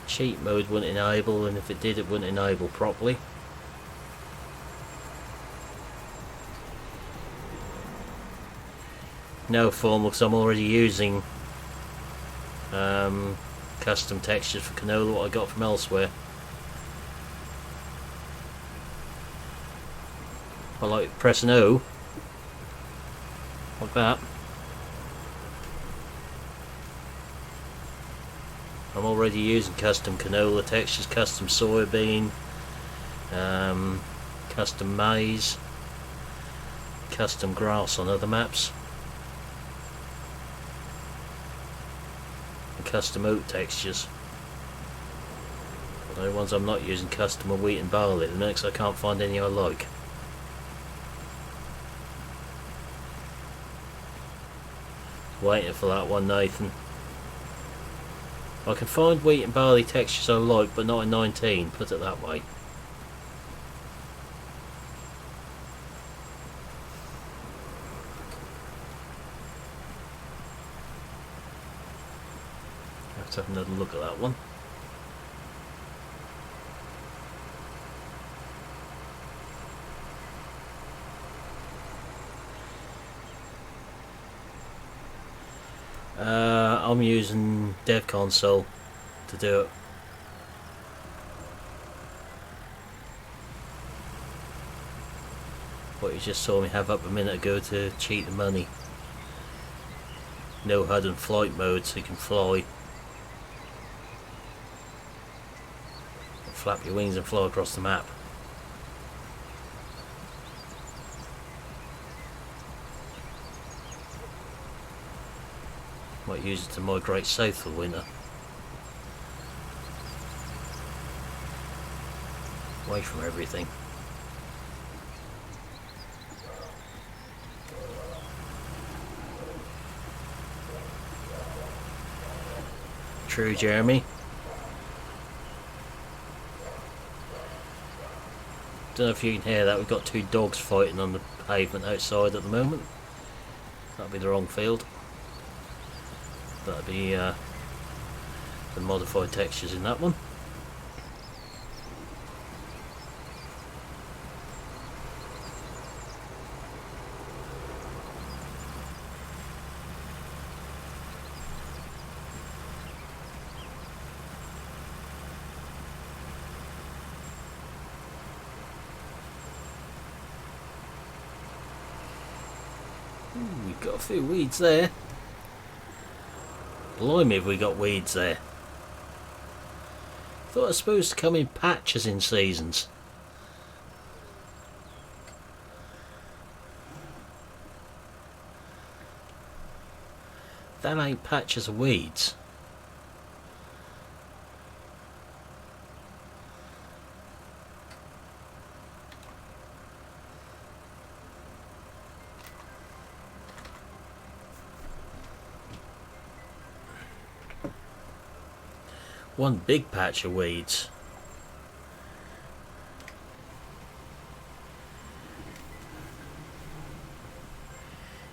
Cheat mode wouldn't enable, and if it did, it wouldn't enable properly. No formal, because I'm already using custom textures for canola, what I got from elsewhere. I like pressing O like that. I'm already using custom canola textures, custom soybean, custom maize, custom grass on other maps, and custom oat textures. The only ones I'm not using custom are wheat and barley at the minute, 'cause I can't find any I like. Waiting for that one, Nathan. I can find wheat and barley textures I like, but not in 19, put it that way. Let's have another look at that one. I'm using Dev Console to do it. What you just saw me have up a minute ago to cheat the money. No HUD and flight mode, so you can fly. Flap your wings and fly across the map. Might use it to migrate south for the winter. Away from everything. True, Jeremy. Don't know if you can hear that, we've got two dogs fighting on the pavement outside at the moment. That'll be the wrong field. That'll be the modified textures in that one. Ooh, we've got a few weeds there. Blimey, have we got weeds there. Thought it was supposed to come in patches in seasons. That ain't patches of weeds. One big patch of weeds.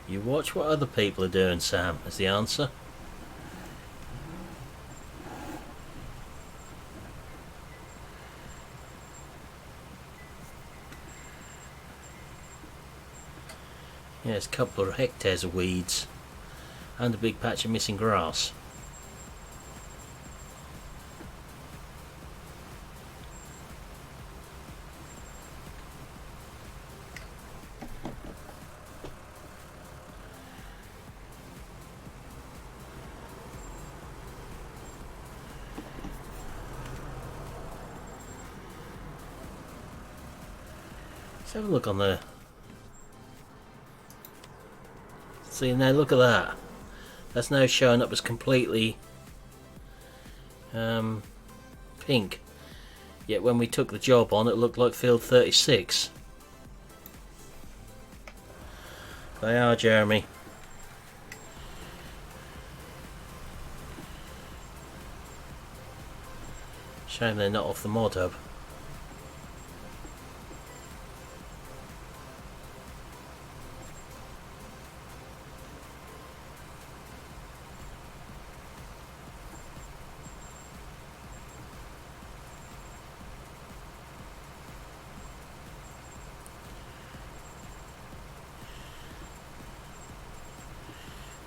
You watch what other people are doing, Sam, is the answer. Yeah, there's a couple of hectares of weeds and a big patch of missing grass. Let's have a look on there. See now, look at that. That's now showing up as completely pink. Yet when we took the job on, it looked like field 36. They are, Jeremy. Shame they're not off the mod hub.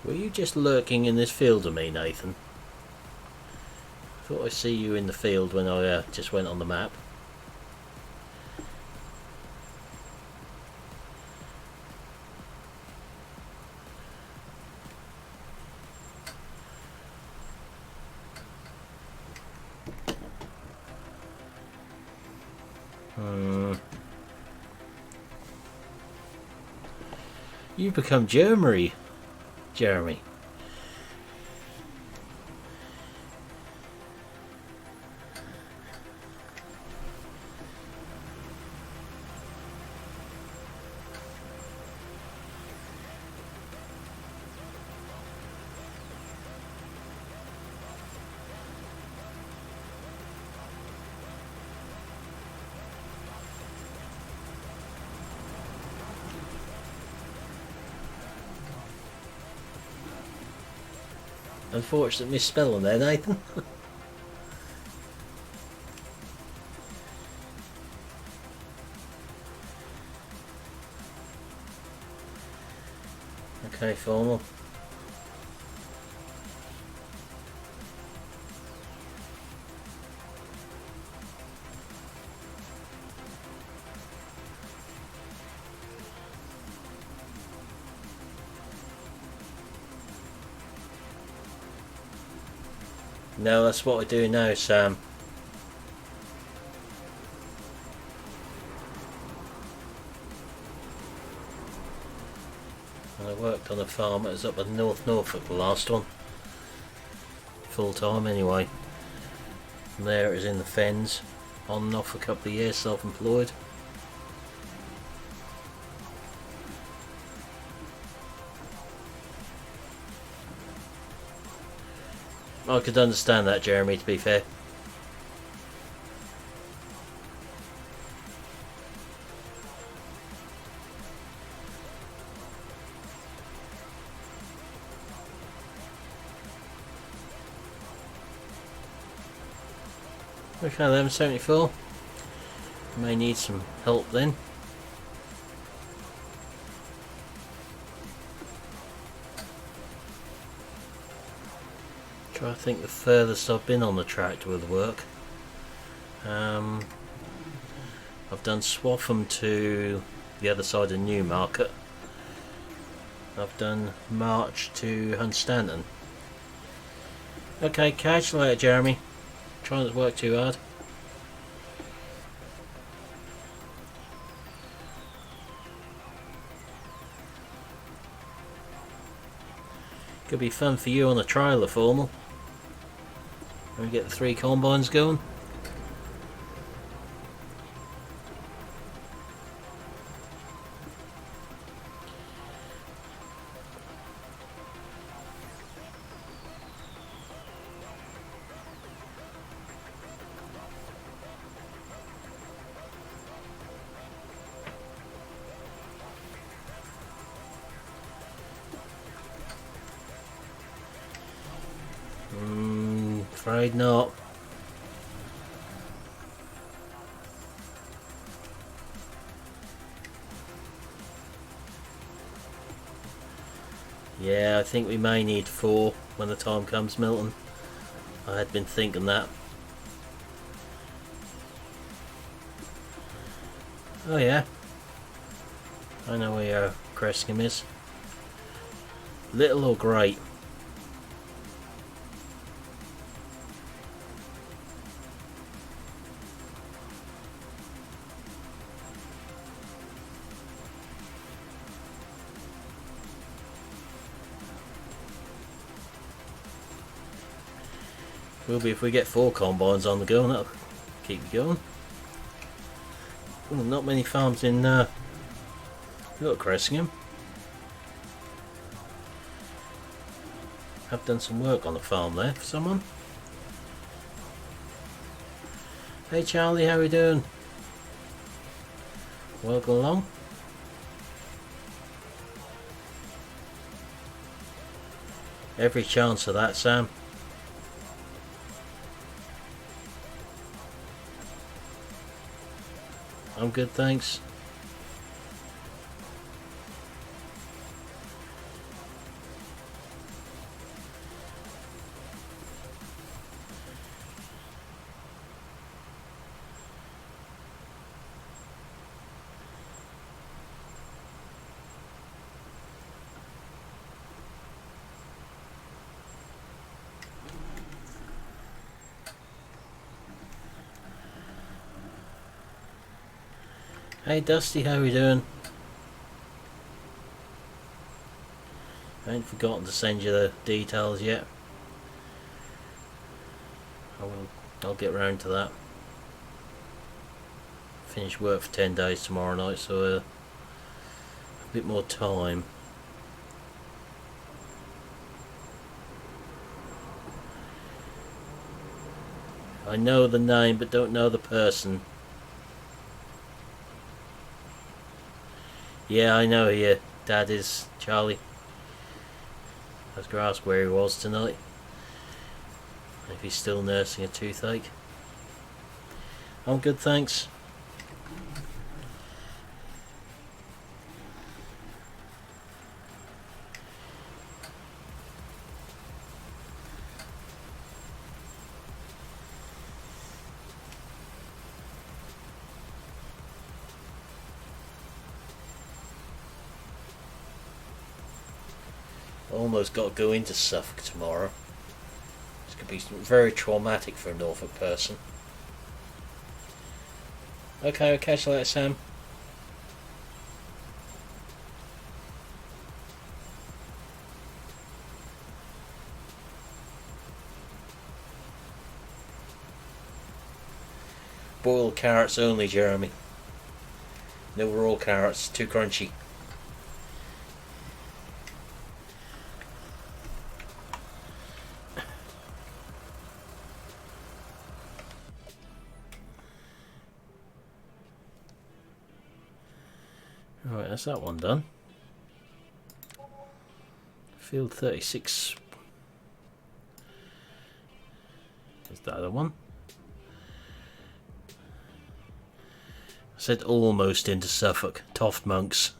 Were you just lurking in this field of me, Nathan? Thought I see you in the field when I just went on the map. You've become Jeremy. Unfortunate misspelling there, Nathan. Okay, formal. No, that's what I do now, Sam. I worked on a farm that was up in North Norfolk, the last one. Full time anyway. And there it is in the fens, on and off for a couple of years, self-employed. I could understand that, Jeremy, to be fair. Okay, then, 74. May need some help then. I think the furthest I've been on the tractor with work. I've done Swaffham to the other side of Newmarket. I've done March to Hunstanton. Okay, catch you later, Jeremy. Try not to work too hard. Could be fun for you on a trailer, formal. When we get the 3 combines going. Afraid not. Yeah, I think we may need 4 when the time comes, Milton. I had been thinking that. Oh yeah. I know where your Crescim is. Little or great? Will be if we get 4 combines on the go, and that'll keep you going. Well, not many farms in Little Cressingham. Have done some work on the farm there for someone. Hey Charlie, how are you doing? Welcome along. Every chance of that, Sam. I'm good, thanks. Hey Dusty, how are you doing? I ain't forgotten to send you the details yet. I'll get round to that. Finish work for 10 days tomorrow night, so a bit more time. I know the name but don't know the person. Yeah, I know who your dad is, Charlie. I was going to ask where he was tonight. If he's still nursing a toothache. I'm good, thanks. Almost got to go into Suffolk tomorrow. This could be very traumatic for a Norfolk person. Okay, I'll catch you later, Sam. Boiled carrots only, Jeremy. No raw carrots, too crunchy. Right, that's that one done. Field 36. Is that other one? I said almost into Suffolk. Toft monks.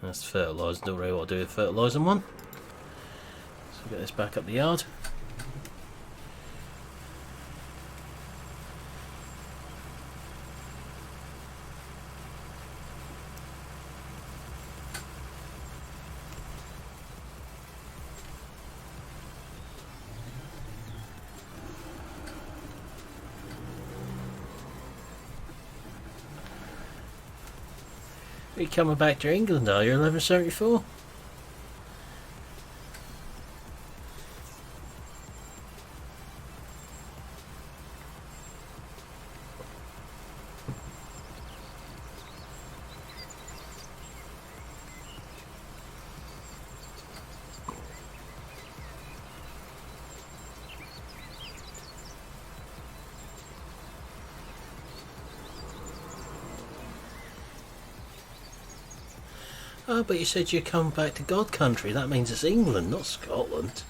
That's the fertiliser. Don't really want to do the fertilising one. So we'll get this back up the yard. Are you coming back to England, are you, 1174? Oh, but you said you'd come back to God Country. That means it's England, not Scotland.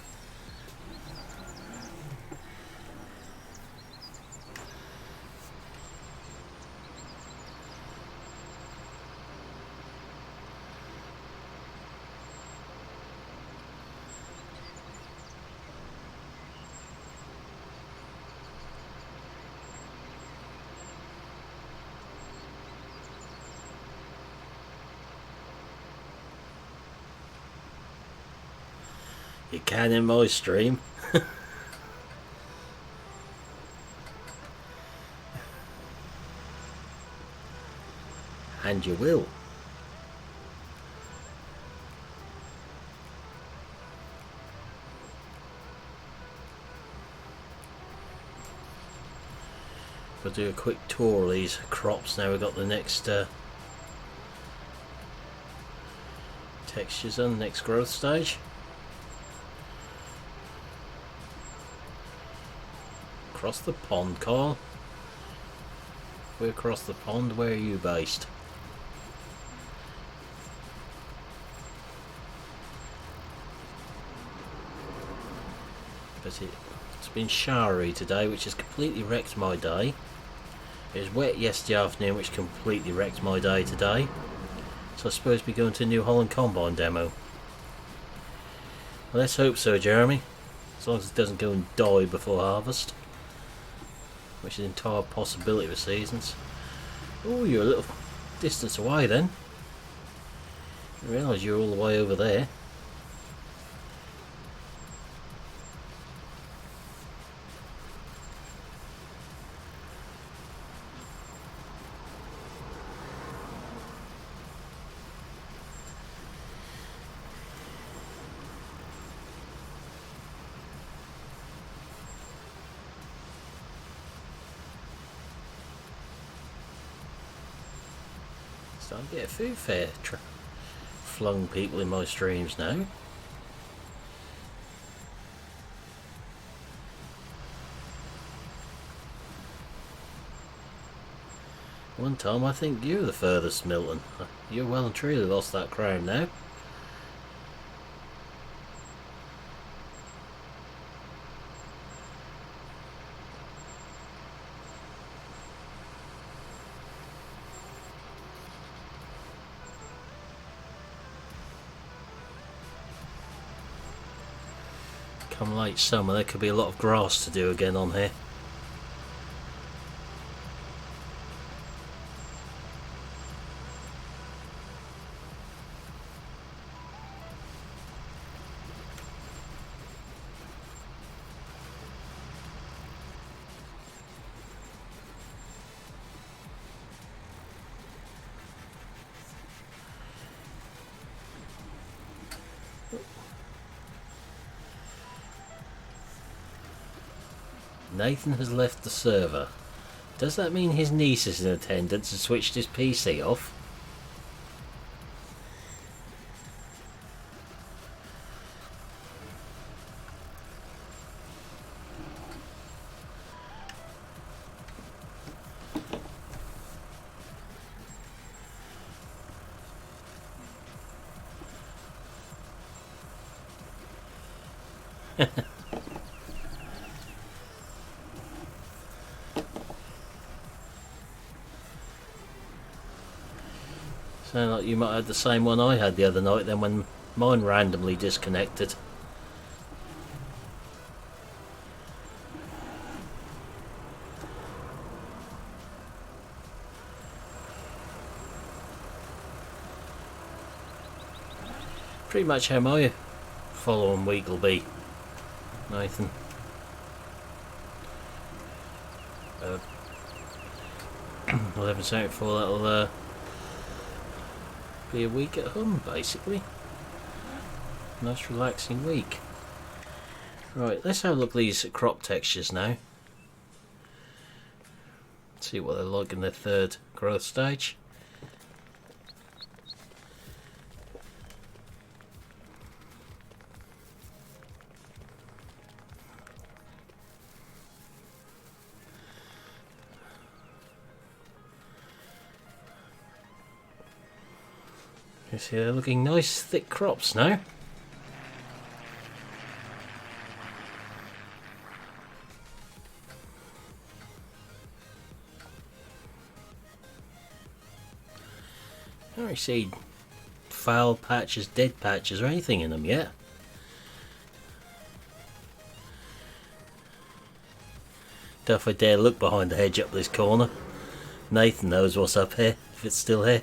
You can in my stream. And you will. We'll do a quick tour of these crops now we've got the next textures on, next growth stage. Across the pond, Carl. We're across the pond. Where are you based? But it's been showery today, which has completely wrecked my day. It was wet yesterday afternoon, which completely wrecked my day today. So I suppose we're going to New Holland Combine demo. Well, let's hope so, Jeremy. As long as it doesn't go and die before harvest. Which is an entire possibility with seasons. Oh, you're a little distance away then. I didn't realise you were all the way over there. Starting to get a food fair flung people in my streams now. One time I think you were the furthest, Milton. You're well and truly lost that crown now. Come late summer, there could be a lot of grass to do again on here. Nathan has left the server. Does that mean his niece is in attendance and switched his PC off? Sound like you might have the same one I had the other night then when mine randomly disconnected. Pretty much how my following week will be, Nathan. I'll have a for that'll be a week at home, basically. Nice relaxing week. Right, let's have a look at these crop textures now. See what they're like in their third growth stage. You see they're looking nice thick crops now. I don't really see foul patches, dead patches or anything in them yet. Don't know if I dare look behind the hedge up this corner. Nathan knows what's up here, if it's still here.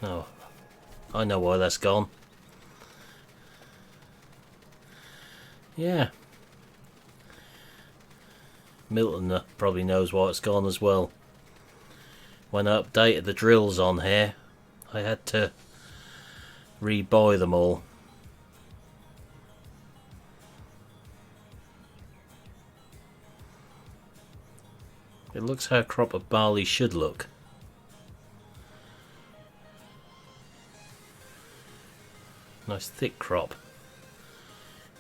Oh, I know why that's gone. Yeah. Milton probably knows why it's gone as well. When I updated the drills on here, I had to rebuy them all. It looks how a crop of barley should look. Nice thick crop.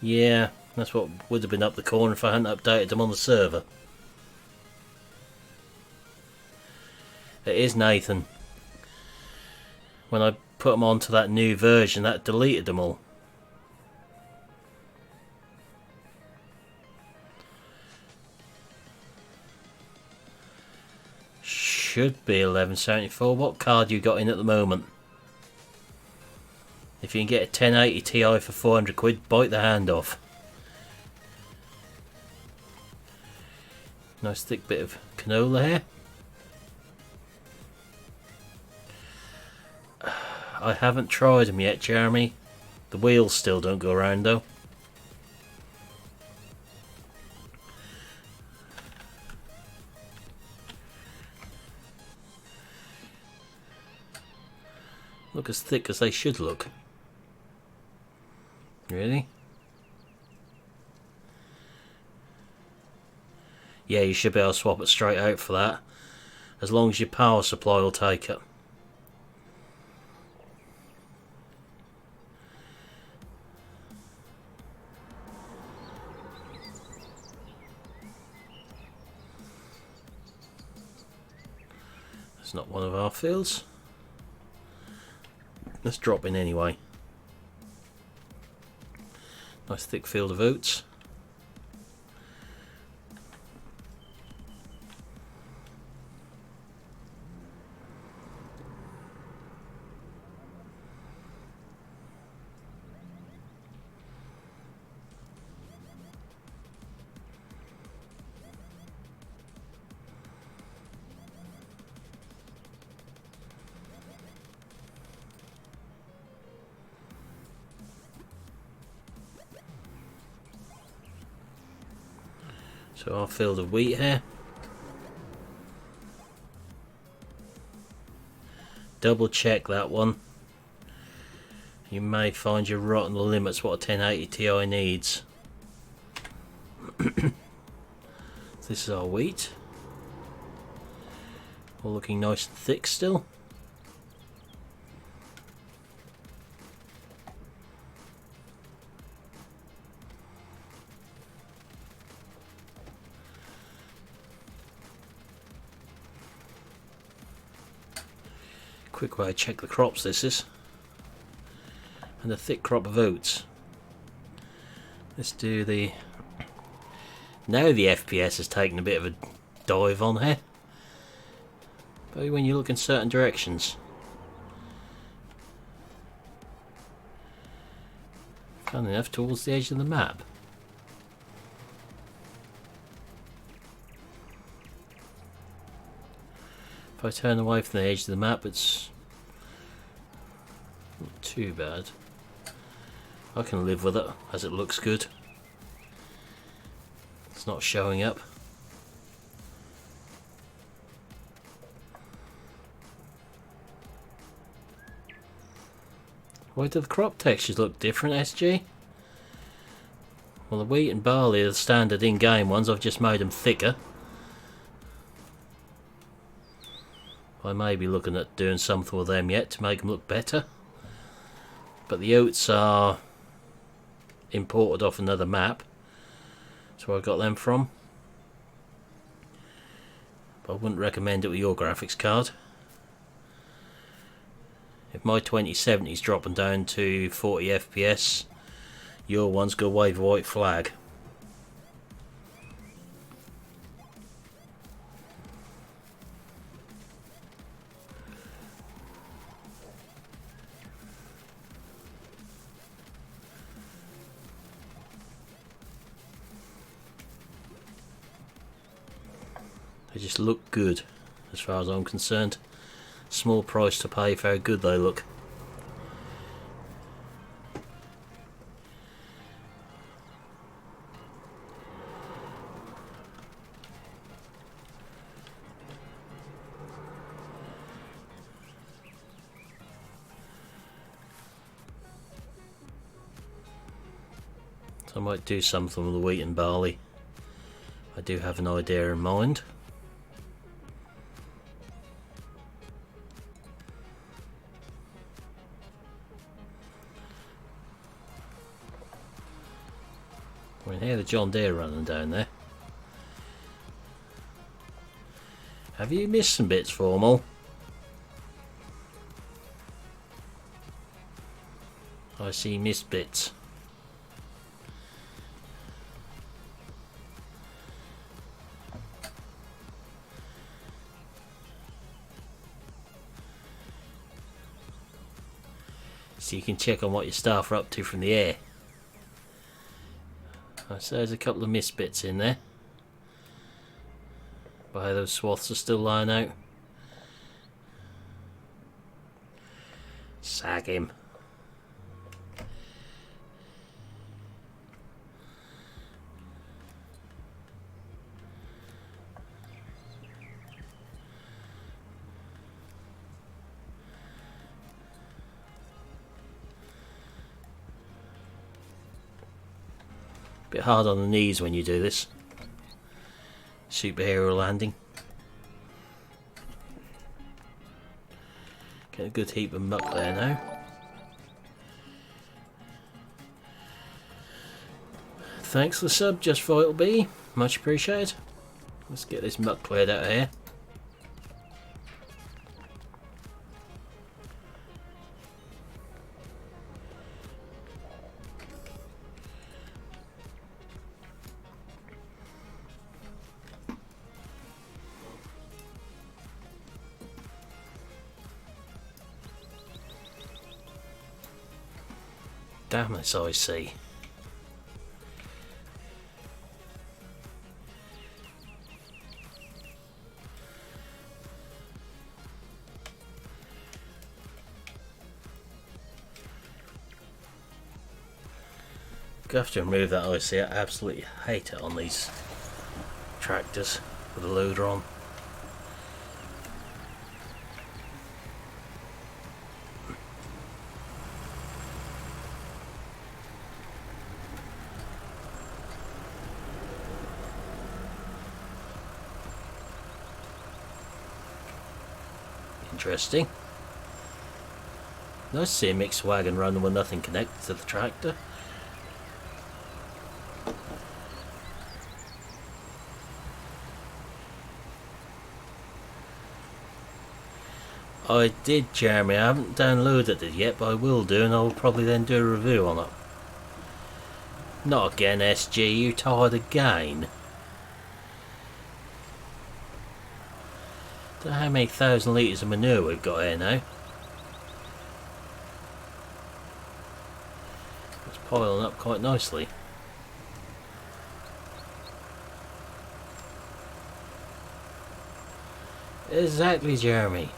Yeah, that's what would have been up the corner if I hadn't updated them on the server. It is Nathan. When I put them onto that new version, that deleted them all. Should be 1174. What card you got in at the moment? If you can get a 1080 Ti for 400 quid, bite the hand off. Nice thick bit of canola here. I haven't tried them yet, Jeremy. The wheels still don't go around though. Look as thick as they should look. Really? Yeah, you should be able to swap it straight out for that, as long as your power supply will take it. It's not one of our fields. Let's drop in anyway. Nice thick field of oats. So our field of wheat here. Double check that one. You may find you're right on the limits what a 1080 Ti needs. This is our wheat. All looking nice and thick still. Quick way to check the crops this is. And a thick crop of oats. Let's do the... Now the FPS has taken a bit of a dive on here. But when you look in certain directions. Funny enough, towards the edge of the map. If I turn away from the edge of the map, it's not too bad. I can live with it, as it looks good. It's not showing up. Why do the crop textures look different, SG? Well, the wheat and barley are the standard in-game ones. I've just made them thicker. I may be looking at doing something with them yet to make them look better. But the oats are imported off another map. That's where I got them from. But I wouldn't recommend it with your graphics card. If my 2070 is dropping down to 40 FPS, your one's gonna wave a white flag. They just look good, as far as I'm concerned. Small price to pay for how good they look. So I might do something with the wheat and barley. I do have an idea in mind. I can hear the John Deere running down there. Have you missed some bits, Formal? I see missed bits. So you can check on what your staff are up to from the air. So there's a couple of missed bits in there. But hey, those swaths are still lying out. Sag him. Bit hard on the knees when you do this. Superhero landing. Get a good heap of muck there now. Thanks for the sub, Just Vital B. Much appreciated. Let's get this muck cleared out of here. Damn, this IC. Gonna have to remove that IC. I absolutely hate it on these tractors with the loader on. Interesting. Nice to see a mixed wagon running with nothing connected to the tractor. I did, Jeremy. I haven't downloaded it yet, but I will do, and I'll probably then do a review on it. Not again, SG. You tired again? Don't know how many thousand litres of manure we've got here now. It's piling up quite nicely. Exactly, Jeremy.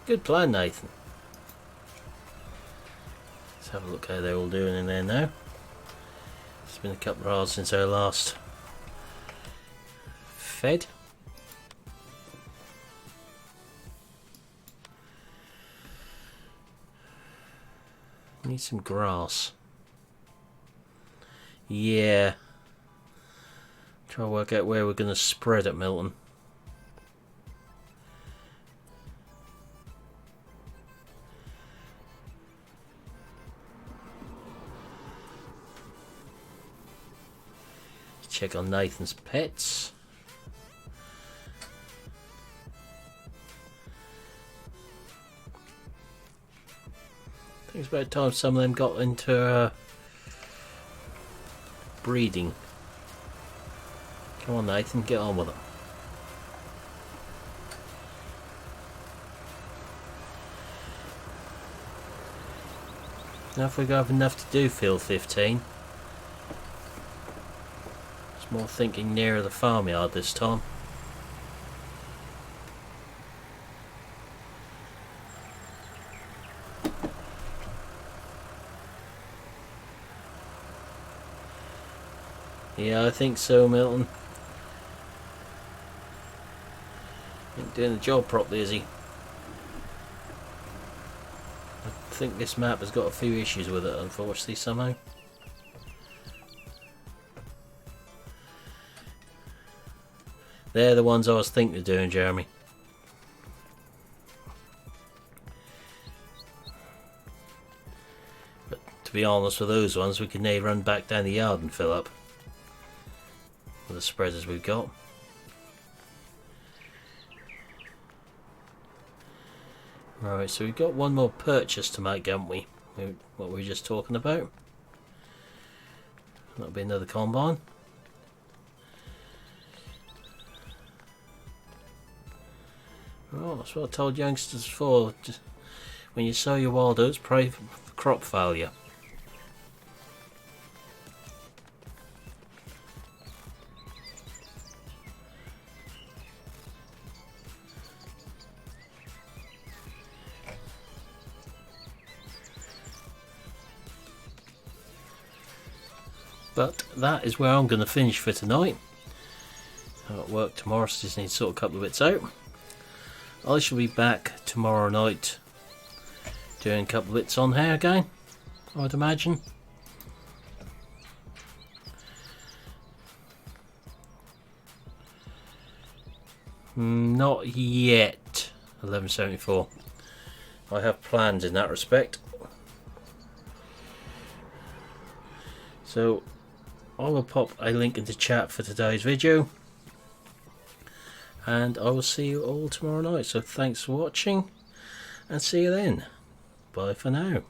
Good plan, Nathan. Let's have a look how they're all doing in there now. It's been a couple of hours since our last fed. Need some grass. Yeah. Try to work out where we're going to spread it, Milton. check on Nathan's pets. I think it's about time some of them got into breeding. Come on Nathan, get on with it. Now if we have enough to do field 15. It's more thinking nearer the farmyard this time. Yeah, I think so, Milton. Ain't doing the job properly, is he? I think this map has got a few issues with it, unfortunately, somehow. They're the ones I was thinking of doing, Jeremy. But to be honest with those ones, we can now run back down the yard and fill up with the spreaders we've got. Right, so we've got one more purchase to make, haven't we? What we were just talking about. That'll be another combine. Oh, that's what I told youngsters before. Just when you sow your wild oats, pray for crop failure. But that is where I'm going to finish for tonight. I'm at work tomorrow, so just need to sort a couple of bits out. I shall be back tomorrow night doing a couple of bits on here again, I'd imagine. Not yet, 1174. I have plans in that respect. So I will pop a link into chat for today's video, and I will see you all tomorrow night. So thanks for watching, and see you then. Bye for now.